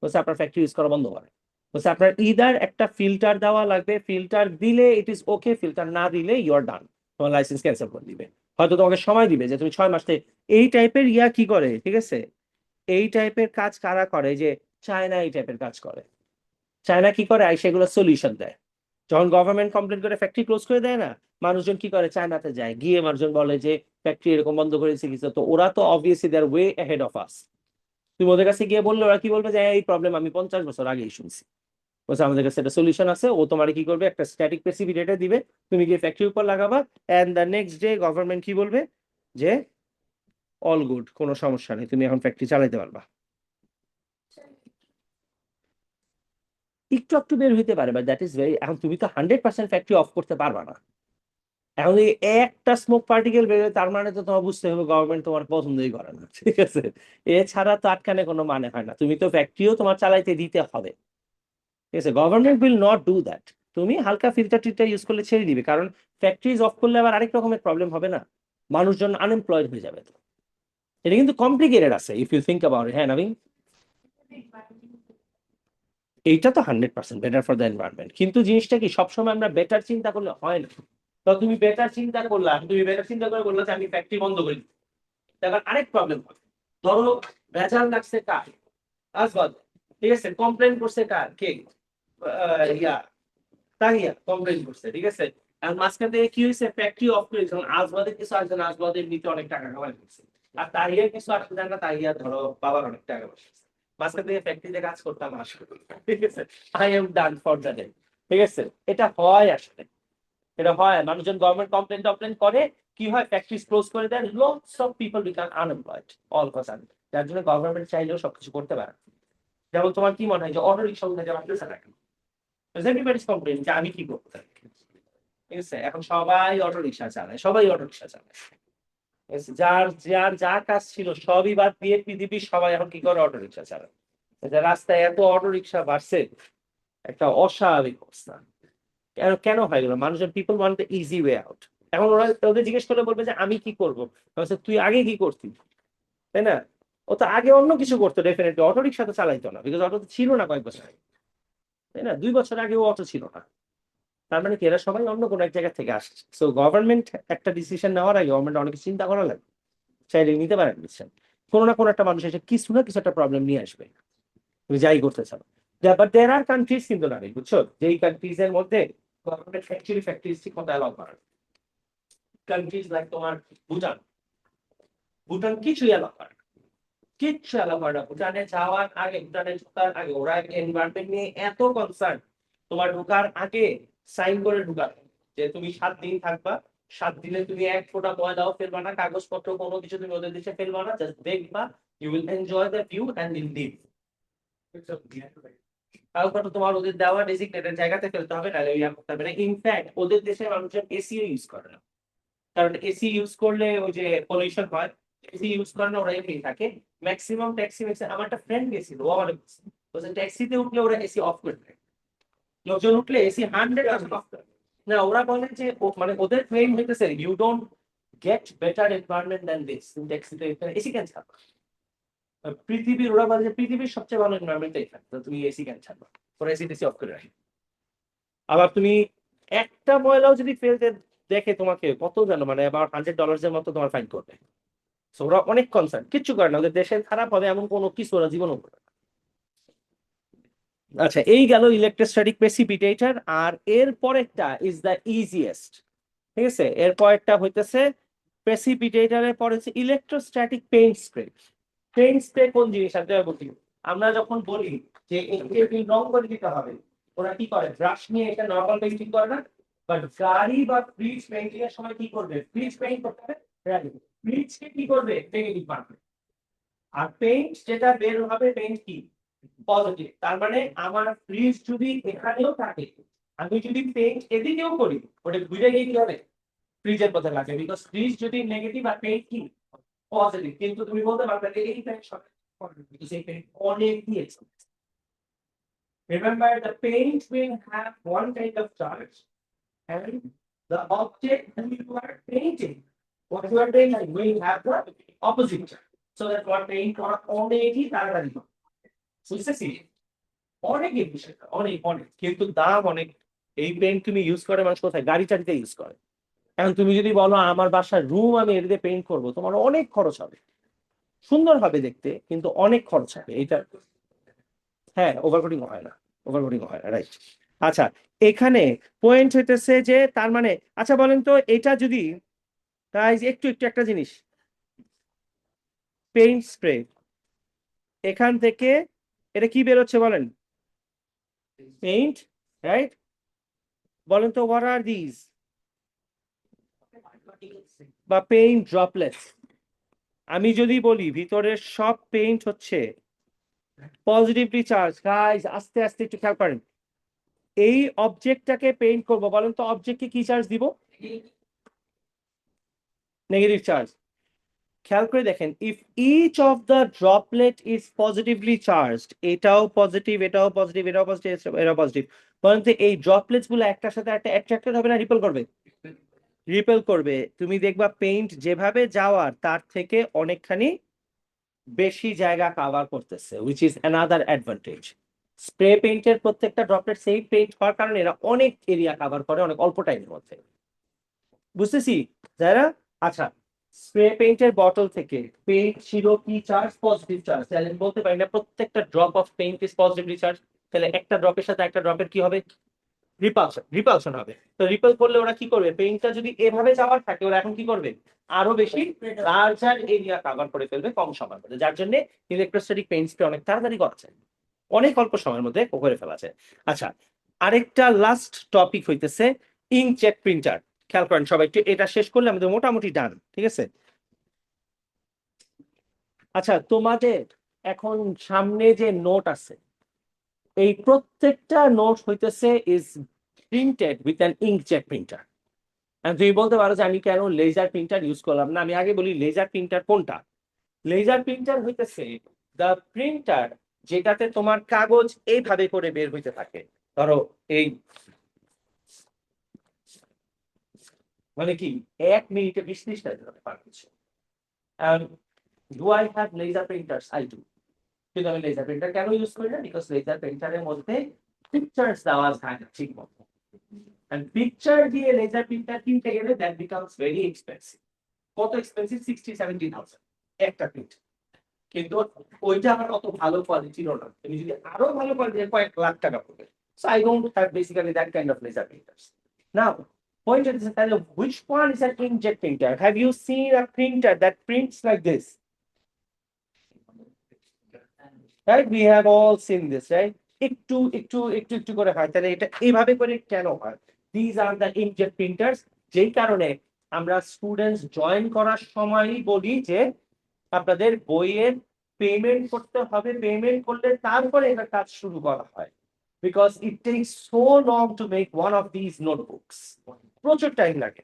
বলছে আপনার ফ্যাক্টরি ইউজ করা বন্ধ করে, বলছে আপনার ইদার একটা ফিল্টার দেওয়া লাগবে, ফিল্টার দিলে ইট ইজ ওকে, ফিল্টার না দিলে ইউর ডান, তোমার লাইসেন্স ক্যান্সেল করে দিবে, হয়তো তোমাকে সময় দিবে যে তুমি 6 মাস থেকে। এই টাইপের ইয়া কি করে, ঠিক আছে, এই টাইপের কাজ কারা করে, যে চায়না এই টাইপের কাজ করে। চায়না কি করে, সেগুলো সলিউশন দেয়। যখন গভর্নমেন্ট কমপ্লেন করে ফ্যাক্টরি ক্লোজ করে দেয় না, মানুষজন কি করে, চায়নাতে যায়, গিয়ে মানুষজন বলে যে ফ্যাক্টরি এরকম বন্ধ করেছে কিছু, তো ওরা তো obviously they are way ahead of us. তুমি ওদের কাছে গিয়ে বললে ওরা কি বলবে, যে এই প্রবলেম আমি 50 বছর আগেই শুনছি, বলছে আমাদের কাছে একটা সলিউশন আছে, ও তোমার কি করবে, একটা স্ট্যাটিক প্রেসিপিটেটর দিবে, তুমি গিয়ে ফ্যাক্টরির উপর লাগাবা, and the next day government কি বলবে, যে অল গুড, কোনো সমস্যা নেই, তুমি এখন ফ্যাক্টরি চালাতে পারবা। একটু একটু বের হইতে পারে, বাট দ্যাট ইজ ভেরি, এখন তুমি তো 100% ফ্যাক্টরি অফ করতে পারবা না, এখন যদি একটা স্মোক পার্টিকেল বেরোয় তার মানে তো তোমার বুঝতে হবে গভর্নমেন্ট তোমার পছন্দই করে না, ঠিক আছে? এছাড়া তো আটকানে কোনো মানে হয় না, তুমি তো ফ্যাক্টরিও তোমার চালাইতে দিতে হবে, ঠিক আছে? Government will not do that. তুমি হালকা ফিল্টার টিল্টার ইউজ করলে ছেড়ে দিবে, কারণ ফ্যাক্টরিজ অফ করলে আবার আরেক রকমের প্রবলেম হবে না, মানুষজন আনএমপ্লয়েড হয়ে যাবে। তো এটা কিন্তু কমপ্লিকেটেড আছে if you think about it. হ্যাঁ নবীন, এইটা তো 100% বেটার ফর দ্য এনভায়রনমেন্ট, কিন্তু জিনিসটা কি সবসময় আমরা বেটার চিন্তা করলে হয় না। তো তুমি বেটার চিন্তা করলা, তুমি বেটার চিন্তা করে বললা যে আমি ফ্যাক্টরি বন্ধ করি, তারপর আরেক প্রবলেম হবে। ধরো ভেজাল লাগছে কার, আসবাদ, ঠিক আছে, কমপ্লেন করছে কার, কে, ইয়া তাহিয়া কমপ্লেন করছে, ঠিক আছে। আর মাঝখান থেকে কি হয়েছে, ফ্যাক্টরি অফ করে দিয়েছে, আজবাদের কিছু আসবে না, আজবাদের নিতে অনেক টাকা কামাই করছে। আর তাহিয়ার কিছু আসবে না, তাহিয়া ধরো বাবার অনেক টাকা বসেছে, মাঝখান থেকে ফ্যাক্টরিতে কাজ করতাম আসলে, ঠিক আছে, I am done for the day, ঠিক আছে। এটা হয় আসলে, এটা হয়, মানুষজন গভর্নমেন্ট কমপ্লেন টমপ্লেন করে, কি হয়, ফ্যাক্টরি ক্লোজ করে দেয়, lots of people become unemployed all cause. যার জন্য গভর্নমেন্ট চাইলেও সবকিছু করতে পারে না। যেমন তোমার কি মনে হয় যে অটো রিক্সা উঠে যাওয়া কেন, এভরিবডি ইজ কমপ্লেইন যে আমি কি করবো তাহলে? ঠিক আছে, এখন সবাই অটো রিক্সা চালায়, সবাই অটো রিক্সা চালায়, ঠিক আছে? যার যার যা কাজ ছিল সবই বাদ দিয়ে পৃথিবীর সবাই এখন কি করে, অটো রিক্সা চালায়। এই যে রাস্তায় এত অটো রিক্সা বাড়ছে, একটা অস্বাভাবিক অবস্থা। কেন কেন হয় গেল, মানুষজন people want the easy way out. এখন ওরা ওদের জিজ্ঞেস করলে বলবে যে আমি কি করবো, তুই আগে কি করতি, তাই না? ও তো আগে অন্য কিছু করতো, ডেফিনেটলি অটো রিক্সা তো চালাইতো না, বিকজ অটো তো ছিল না কয়েক বছর আগে, তাই না? 2 বছর আগে ও অটো ছিল না। তার মানে কি এরা সবাই অন্য কোনো এক জায়গা থেকে আসছে। সো গভর্নমেন্ট একটা ডিসিশন নেওয়ার আগে গভর্নমেন্ট অনেক চিন্তা করা লাগে, চাইলে নিতে পারে ডিসিশন। কোনো না কোনো একটা মানুষ এসে কিছু না কিছু একটা প্রবলেম নিয়ে আসবে, তুমি যাই করতে চাও। বাট দেয়ার আর কান্ট্রিজ কিন্তু না, বুঝছো, যেই কান্ট্রিজ এর মধ্যে গভর্নমেন্ট অ্যাকচুয়ালি ফ্যাক্টরিজ ঠিক মতো অ্যালাউ করে, কান্ট্রিজ লাইক তোমার ভুটান, ভুটান কিছুই অ্যালাউ করে না, কিচ্ছু অ্যালাউ করে না। ভুটানে যাওয়ার আগে, ভুটানে ঢোকার আগে ওরা এনভায়রনমেন্ট নিয়ে এত কনসার্ন, তোমার ঢোকার আগে সাইন করে ঢুকাবে যে তুমি 7 দিন থাকবা, 7 দিনে তুমি এক ফোঁটা ময়লাও ফেলবা না, কাগজপত্র কোনো কিছু তুমি ওদের দেশে ফেলবা না, জাস্ট দেখবা, you will enjoy the view and in leave. কাগজপত্র তোমার ওদের দেওয়া ডেজিগনেটেড জায়গাতে ফেলতে হবে, নাহলে ইয়া করতে হবে না। ইনফ্যাক্ট ওদের দেশের মানুষজন এসিও ইউজ করে না, কারণ এসি ইউজ করলে ওই যে পলিউশন হয়, এসি ইউজ করে না, ওরা এমনি থাকে। ম্যাক্সিমাম ট্যাক্সি আমার একটা ফ্রেন্ড গেছিল, ও আমার বলছে ট্যাক্সিতে উঠলে ওরা এসি অফ করে দেয়, লোকজন উঠলে এসি 100% অফ করে। না, ওরা বলে যে মানে ওদের ক্লেম হইতেছে you don't get better environment than this, তুমি ট্যাক্সিতে এসি কেন ছাড়বা? পৃথিবীর, ওরা বলে যে পৃথিবীর সবচেয়ে ভালো এনভায়রনমেন্ট এখানে, তো তুমি এসি কেন ছাড়বা? ওরা এসি টেসি অফ করে রাখে। আবার তুমি একটা ময়লাও যদি ফেলতে দেখে, তোমাকে কত জানো, মানে আবার $100 এর মতো তোমার ফাইন করবে। So ওরা অনেক কনসার্ন, কিচ্ছু করে না, ওদের দেশের খারাপ হবে এমন কোনো কিছু ওরা জীবনও করে না। আচ্ছা, এই গেল ইলেকট্রোস্ট্যাটিক প্রেসিপিটেটর। আর এর পরেরটা ইজ দ্য ইজিয়েস্ট, ঠিক আছে? এর পরেরটা হইতেছে প্রেসিপিটেটরের পরে হচ্ছে electrostatic paint spray. Paint spray কোন জিনিস আমি বলি, আমরা যখন বলি যে একে রং করে দিতে হবে, ওরা কি করে, ব্রাশ নিয়ে এটা নর্মাল পেইন্টিং করে না, বাট গাড়ি বা ফ্রিজ পেইন্টিং এর সময় কি করবে, ফ্রিজ পেইন্ট করতে হবে, ফ্রিজকে কি করবে, নেগেটিভ মারবে। আর পেইন্ট যেটা বের হবে, পেইন্ট কি, পজিটিভ। তার মানে আমার ফ্রিজ যদি এখানেও থাকে, আমি যদি পেইন্ট এদিকেও করি, ওটা ঘুরে গিয়ে কি হবে, ফ্রিজের মধ্যে লাগে, বিকজ ফ্রিজ যদি নেগেটিভ আর পেইন্ট কি পজিটিভ। কিন্তু তুমি বলতে পারবে যে এই পেইন্ট এই পেইন্ট অনেকই expensive. Remember, the paint will have one kind of charge, and the object that you are painting, what you are painting will have the opposite charge. So that what paint করা অনেকই তাড়াতাড়ি হয়। বুঝতেছি, অনেকের বিষয়টা অনেক অনেক, কিন্তু দাম অনেক। এই পেইন্ট তুমি ইউজ করে মানুষ কোথায়, গাড়ি টাড়িতে ইউজ করে। এখন তুমি যদি বলো আমার বাসার রুম আমি এর দিয়ে পেইন্ট করবো, তোমার অনেক খরচ হবে, সুন্দর হবে দেখতে কিন্তু অনেক খরচ হবে এটা। হ্যাঁ, ওভারকোটিং হয় না, ওভারকোটিং হয় না, রাইট। আচ্ছা, এখানে পয়েন্ট হইতেছে যে তার মানে, আচ্ছা বলেন তো, এটা যদি, তাই একটু একটু একটা জিনিস, পেইন্ট স্প্রে, এখান থেকে এটা কি বেরোচ্ছে বলেন, পেইন্ট, রাইট? বলেন তো হোয়াট আর দিস, বা পেইন্ট ড্রপলেটস। আমি যদি বলি ভিতরের সব পেইন্ট হচ্ছে পজিটিভলি চার্জ, গাইস আস্তে আস্তে একটু খেয়াল করেন, এই অবজেক্টটাকে পেইন্ট করব, বলেন তো অবজেক্টকে কি চার্জ দিব, নেগেটিভ চার্জ। খেয়াল করে দেখেন, if each of the droplet is positively charged, এটাও পজিটিভ, এটাও পজিটিভ, এটাও পজিটিভ, এটাও পজিটিভ, বরঞ্চ এই ড্রপলেটস গুলো একটার সাথে একটা অ্যাট্রাক্টেড হবে না রিপেল করবে? রিপেল করবে। তুমি দেখবা পেইন্ট যেভাবে যাওয়ার তার থেকে অনেকখানি বেশি জায়গা কভার করতেছে, which is another advantage. Spray পেইন্টের প্রত্যেকটা ড্রপলেট সেম পেইন্ট হওয়ার কারণে এরা অনেক এরিয়া কভার করে অনেক অল্প টাইমের মধ্যে। বুঝতেছি যারা? আচ্ছা, স্প্রে পেইন্টের বটল থেকে পেইন্ট ছিল কি চার্জ? Positive charge. তাহলে আমি বলতে পারি না প্রত্যেকটা drop of paint is positively charge. তাহলে একটা ড্রপের সাথে একটা ড্রপের কি হবে? রিপালশন, রিপালশন হবে। তো রিপেল করলে ওরা কি করবে? পেইন্টটা যদি এভাবে যাওয়ার থাকে ওরা এখন কি করবে? আরো বেশি লার্জার এরিয়া কভার করে ফেলবে কম সময়ের মধ্যে, যার জন্য ইলেকট্রোস্ট্যাটিক পেইন্ট স্প্রে অনেক তাড়াতাড়ি করা যায়, অনেক অল্প সময়ের মধ্যে করে ফেলা যায়। আচ্ছা, আরেকটা লাস্ট টপিক হইতেছে ইঙ্কজেট প্রিন্টার। খেয়াল করেন সবাই একটু, এটা শেষ করলে আমাদের মোটামুটি ডান, ঠিক আছে? আচ্ছা, তোমাদের এখন সামনে যে নোট আছে, এই প্রত্যেকটা নোট হইতেছে is printed with an inkjet printer. তুমি বলতে পারো যে আমি কেন লেজার প্রিন্টার ইউজ করলাম না? আমি আগে বলি লেজার প্রিন্টার কোনটা। লেজার প্রিন্টার হইতেছে দ্য প্রিন্টার যেটাতে তোমার কাগজ এইভাবে করে বের হইতে থাকে। ধরো এই, মানে কি 1 মিনিটে 20-30টা পার হচ্ছে। Do I have laser printers? I do. কিন্তু আমি লেজার প্রিন্টার কেন ইউজ করি না? বিকজ লেজার প্রিন্টারের মধ্যে পিকচার্স দেওয়া যায় না ঠিক মতো। And পিকচার দিয়ে লেজার প্রিন্টার কিনতে গেলে দ্যাট বিকামস ভেরি এক্সপেন্সিভ। কত এক্সপেন্সিভ? 60-70,000 একটা প্রিন্ট। কিন্তু ওইটা আমার অত ভালো কোয়ালিটির না। তুমি যদি আরো ভালো কোয়ালিটির কয়েক লাখ টাকা পড়বে। So I don't have basically that kind of laser printers. Now, point is that which one is an inkjet printer? Have you seen a printer that prints like this? Right? We have all seen this, right? একটু করে হয়। তাহলে এটা এইভাবে করে কেন হয়? These are the inkjet printers, যেই কারণে আমরা স্টুডেন্টস জয়েন করার সময়ই বলি যে আপনাদের বইয়ের পেমেন্ট করতে হবে, পেমেন্ট করলে তারপরে এটা কাজ শুরু করা হয়। Because it tax so long to make one of this notebooks, প্রচুর টাইম লাগে।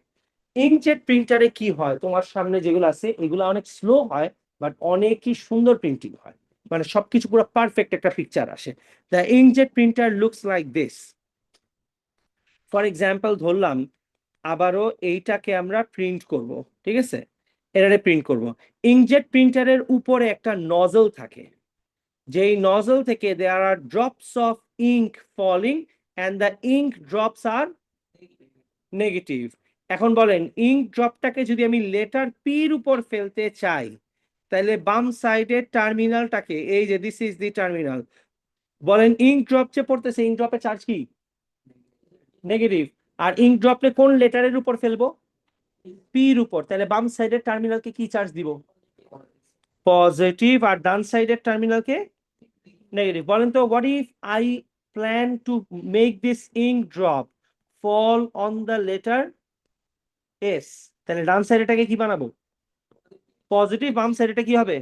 ইঙ্কজেট প্রিন্টারে কি হয়, তোমার সামনে যেগুলো আছে এগুলো অনেক স্লো হয়, বাট অনেকই সুন্দর প্রিন্টিং হয়, মানে সবকিছু পুরো পারফেক্ট একটা পিকচার আসে। The inkjet printer looks like this. For example ধরলাম আবারও এইটাকে আমরা প্রিন্ট করব, ঠিক আছে? এটারে প্রিন্ট করব। ইঙ্কজেট প্রিন্টারের উপরে একটা নজল থাকে, যেই নজল থেকে there are drops of ink falling and the ink drops are negative. এখন বলেন ইঙ্ক ড্রপটাকে যদি আমি লেটার পির উপর ফেলতে চাই, তাহলে বাম সাইডের টার্মিনালটাকে, এই যে দিস ইজ দি টার্মিনাল, বলেন ইঙ্ক ড্রপ যে পড়তেছে ইঙ্ক ড্রপের চার্জ কি? নেগেটিভ। আর ইঙ্ক ড্রপে কোন লেটারের উপর ফেলবো? পির উপর। তাহলে বাম সাইডের টার্মিনালকে কি চার্জ দিব? পজিটিভ। আর ডান সাইডের টার্মিনালকে নেগেটিভ। বলেন তো, what if I plan to make this ink drop fall on the letter S, তাহলে ডান সাইডেটাকে কি বানাবো? পজিটিভ। বাম সাইডেটা কি হবে?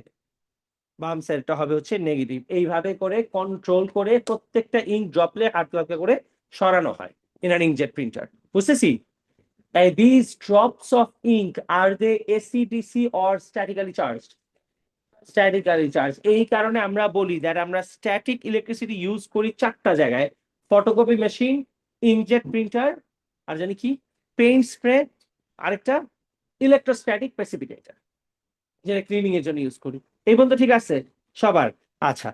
বাম সাইডটা হবে হচ্ছে নেগেটিভ। এইভাবে করে কন্ট্রোল করে প্রত্যেকটা ইঙ্ক ড্রপলেট হালকা হালকা করে সরানো হয় ইন অ্যান ইঙ্কজেট প্রিন্টার। বুঝতেছি? These drops of ink, are they AC, DC or statically charged? Statically charged. এই কারণে আমরা বলি that আমরা স্ট্যাটিক ইলেকট্রিসিটি ইউজ করি 4টা জায়গায়: ফটোকপি মেশিন, ইঙ্কজেট প্রিন্টার, আর জানি কি, পেইন্ট স্প্রে, আরেকটা ইলেকট্রোস্ট্যাটিক প্রেসিপিটেটর, যেটা ক্লিনিং এর জন্য ইউজ করি। এই পর্যন্ত ঠিক আছে সবার? আচ্ছা,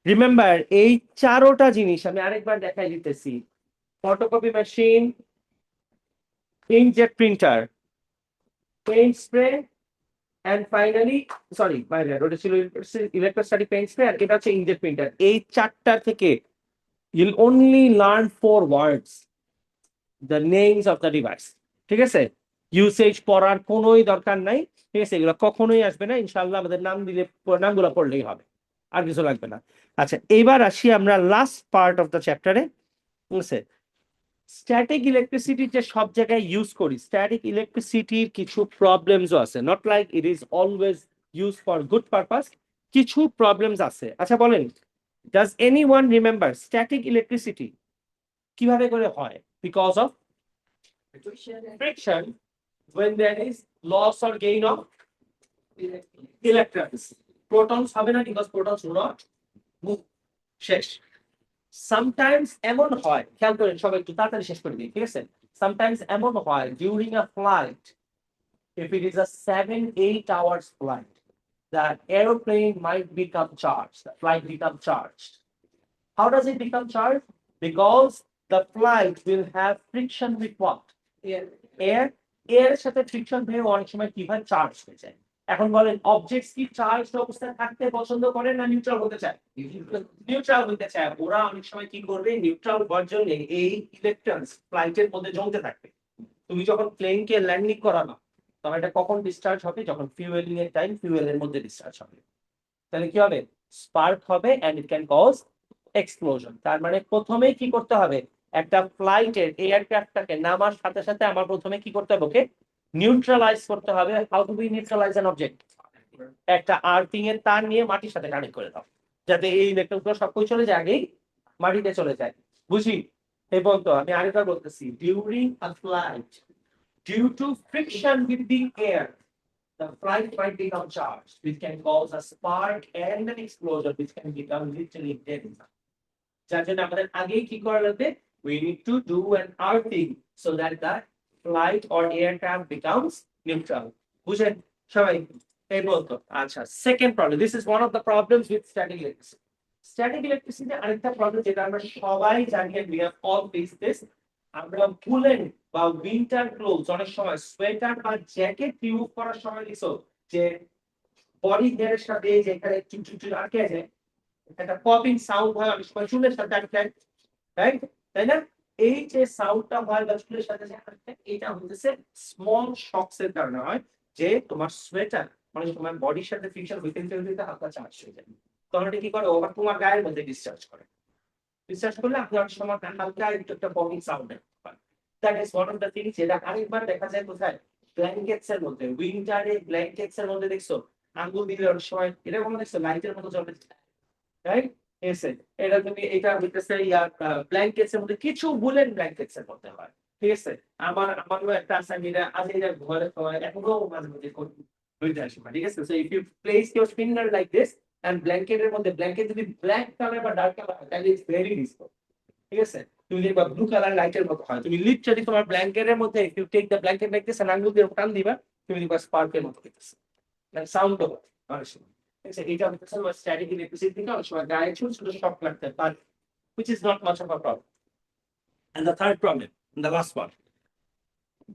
রিমেম্বার এই 4টা জিনিস আমি আরেকবার দেখাই দিতেছি: photocopy machine, inkjet printer, paint spray, and finally, sorry, my bad, ওটা ছিল ইলেকট্রোস্ট্যাটিক পেইন্ট স্প্রে, আর এটা হচ্ছে ইঙ্কজেট প্রিন্টার। এই 4টা থেকে you'll only learn 4 words, the names of the device, ঠিক আছে? ইউসেজ পড়ার কোনোই দরকার নাই, ঠিক আছে? এগুলো কখনোই আসবে না, ইনশাআল্লাহ আমাদের নাম দিলে নামগুলো পড়লেই হবে, আর কিছু লাগবে না। আচ্ছা, এবার আসি আমরা লাস্ট পার্ট অফ দ্য চ্যাপ্টারে, ঠিক আছে? স্ট্যাটিক ইলেকট্রিসিটি যে সব জায়গায় ইউজ করি, স্ট্যাটিক ইলেকট্রিসিটির কিছু প্রবলেমসও আছে, not like it is always use for good purpose, কিছু প্রবলেমস আছে। আচ্ছা বলেন, does anyone remember static electricity কিভাবে করে হয়? Because of friction when there is loss or gain of electrons. Protons হবে না because protons do not move. শেষ। Sometimes এমন হয়, খেয়াল করেন সবাই একটু তাড়াতাড়ি শেষ করে দিই, ঠিক আছে? Sometimes এমন হয় during a flight, if it is a 7-8 hours flight, the aeroplane might become charged, the flight become charged. How does it become charged? Because the flight will have friction with what? Air. Air এর সাথে friction হয়ে অনেক সময় কি হয়, charge হয়ে যায়। এখন বলেন অবজেক্টস কি চার্জ অবস্থায় থাকতে পছন্দ করে না নিউট্রাল হতে চায়? নিউট্রাল হতে চায়। ওরা অনেক সময় কি করবে, নিউট্রাল ভার্জনে এই ইলেকট্রনস ফ্লাইটের মধ্যে জমতে থাকবে। তুমি যখন প্লেনকে ল্যান্ডিং করানো, তখন এটা কখন ডিসচার্জ হবে? যখন ফিউয়েলিং এর টাইম, ফিউয়েলের মধ্যে ডিসচার্জ হবে। তাহলে কি হবে? স্পার্ক হবে and it can cause explosion. তার মানে প্রথমেই কি করতে হবে, একটা ফ্লাইটের এয়ারক্রাফটটাকে নামার সাথে সাথে আমার প্রথমে কি করতে হবে, ওকে নিউট্রালাইজ করতে হবে। How to be neutralize an object? একটা আর্থিং এর তার নিয়ে মাটির সাথে কানেক্ট করে দাও, যাতে এই ইলেকট্রনগুলো সব কই চলে যায়, আগেই মাটিতে চলে যায়। বুঝি? এই বলতো আমি আরেকবার বলতেছি, during a flight due to friction with the air, the flight might become charged, which can cause a spark and an explosion, which can become literally deadly. যার জন্য আমাদের আগেই কি করা লাগবে, we need to do an earthing so that the flight or aircraft becomes neutral. বুঝেন সবাই? এই বলতো। আচ্ছা, second problem, this is one of the problems with static electricity. Static electricity আরেকটা প্রবলেম যেটা আমরা সবাই জানি, we have all faced this, আমরা ভুলেন বা উইন্টার ক্লোথস, অনেক সময় সোয়েটার বা জ্যাকেট ইউজ করার সময় দেখো যে বডি হেয়ারের সাথে যেখানে চুল আটকে যায়, একটা পপিং সাউন্ড হয়, অনেক সময় চুলের সাথে আটকে, রাইট? তাই না? এই যে সাউন্ডটা হয় বা চুলের সাথে যে আটকে, এটা হচ্ছে স্মল শকস এর কারণে হয়, যে তোমার সোয়েটার অনেক সময় বডির সাথে ফ্রিকশন হইতে হইতে হালকা চার্জ হয়ে যায়। তখন এটা কি করে, ওভার তোমার গায়ের মধ্যে ডিসচার্জ করে। রিসার্চ করলে আপনি অনেক সময় হালকা একটু একটা পপিং সাউন্ড পান। That is one of the things, যেটা আরেকবার দেখা যায় কোথায়, ব্ল্যাঙ্কেটস এর মধ্যে। উইন্টারে ব্ল্যাঙ্কেটস এর মধ্যে দেখছো আঙ্গুল দিলে অনেক সময় এরকম দেখছো লাইটের মতো জ্বলে, রাইট? এসে এটা তুমি, এটা হইতেছে ইয়ার ব্ল্যাঙ্কেটস এর মধ্যে, কিছু বুলেন ব্ল্যাঙ্কেটস এর মধ্যে হয়, ঠিক আছে? আমারও একটা আছে, আমি এটা আজ এটা ঘরে এখনো মাঝে মাঝে হইতে আসে, ঠিক আছে? So if you place your finger like this and ব্ল্যাঙ্কেটের মধ্যে, ব্ল্যাঙ্কেট যদি ব্ল্যাক কালার বা ডার্ক কালার হয়, তাহলে ইটস ভেরি রিস্কি, ঠিক আছে? তুমি দেখবা ব্লু কালার লাইটের মতো হয়, তুমি লিটারালি তোমার ব্ল্যাঙ্কেটের মধ্যে if you take the blanket like this and আঙ্গুল দিয়ে টান দিবা, তুমি দেখবা স্পার্কের মতো হইতেছে, মানে সাউন্ড হবে অনেক সময়। ঠিক আছে? এটা হচ্ছে স্ট্যাটিক ইলেকট্রিসিটি থেকে অনেক সময় গায়ে ছোট ছোট শক লাগতে পারে, which is not much of a problem. And the third problem, the last one,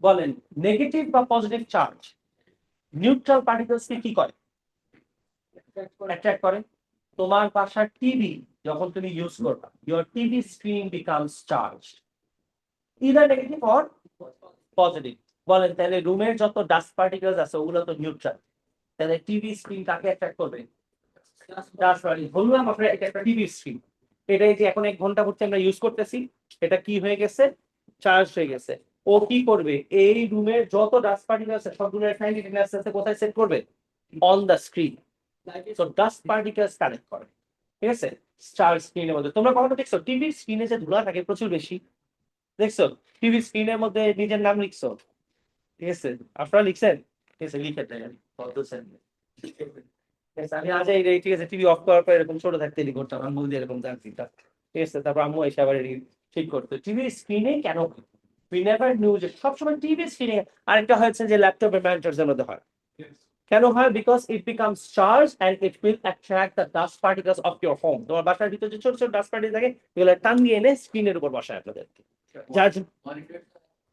বলেন নেগেটিভ বা পজিটিভ চার্জ নিউট্রাল পার্টিকেলস কে কি করে? অ্যাট্রাক্ট করে। তোমার বাসার টিভি যখন তুমি ইউজ করবা, your TV screen becomes charged, either negative or positive. বলেন তাহলে রুমের যত ডাস্ট পার্টিকেলস আছে ওগুলো তো নিউট্রাল, তাহলে টিভি স্ক্রিন কাকে অ্যাট্রাক্ট করবে? Dust particle. বললাম আপনার এটা একটা টিভি স্ক্রিন, এটাই যে এখন 1 ঘন্টা পর্যন্ত আমরা ইউজ করতেছি, এটা কি হয়ে গেছে, চার্জ হয়ে গেছে। ও কি করবে, এই রুমের যত ডাস্ট পার্টিকেল আছে সবগুলো আছে কোথায় সেট করবে? On the screen. So dust particles collect করে, ঠিক আছে, চার্জ স্ক্রিনের মধ্যে। তোমরা কখনো দেখছো টিভির স্ক্রিনে যে ধুলা থাকে প্রচুর বেশি, দেখছো? টিভি স্ক্রিনের মধ্যে নিজের নাম লিখছো, ঠিক আছে? আপনারা লিখছেন? ঠিক আছে, লিখে দেয় বলতেছেন। আমি আজ এই ঠিক আছে, টিভি অফ করার পর এরকম ছোট থাকতে এডি করতাম, আম্মু দিয়ে এরকম জানতিটা, ঠিক আছে? তারপর আম্মু এসে আবার এডি ঠিক করতো। টিভির স্ক্রিনে কেন উই নেভার নিউ যে সবসময় টিভি স্ক্রিনে। আরেকটা হচ্ছে যে ল্যাপটপের মনিটরের মধ্যে হয়, কেন হয়? Because it becomes charge and it will attract the dust particles of your home. তোমার বাসার ভিতরে যে ছোট ছোট ডাস্ট পার্টিকেল থাকে, এগুলো টান দিয়ে এনে স্ক্রিনের উপর বসায় আপনাদের। যার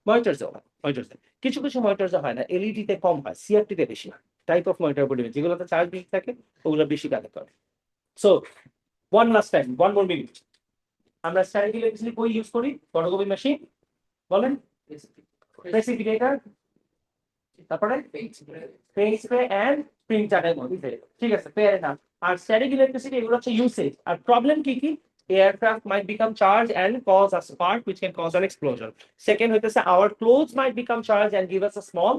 মনিটরস হয়, মনিটরস কিছু কিছু মনিটরস হয় না, এলইডি তে কম হয়, সিআরটি তে বেশি হয়। টাইপ অফ মনিটর বলি, যেগুলোতে চার্জ বেশি থাকে ওগুলো বেশি কালেক্ট করে। So one last time, one more minute, আমরা স্ট্যাটিক ইলেকট্রিসিটি কই ইউজ করি? ফটোকপি মেশিন, বলেন প্রেসিপিটেটর, তারপরে পেইন্ট স্প্রে এন্ড প্রিন্টারের মধ্যে, ঠিক আছে? Fair enough. আর স্ট্যাটিক ইলেকট্রিসিটি এগুলো হচ্ছে ইউসেজ। আর প্রবলেম কি কি? Aircraft might become charged and cause a spark which can cause an explosion. Second হইতেছে our clothes might become charged and give us a small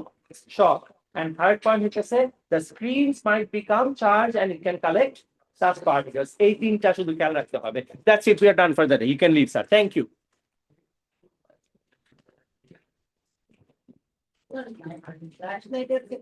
shock. And third point হইতেছে the screens might become charged and it can collect dust particles. এই তিনটা শুধু খেয়াল রাখতে হবে। That's it, we are done for the day. You can leave, sir. Thank you.
Flash লাইটের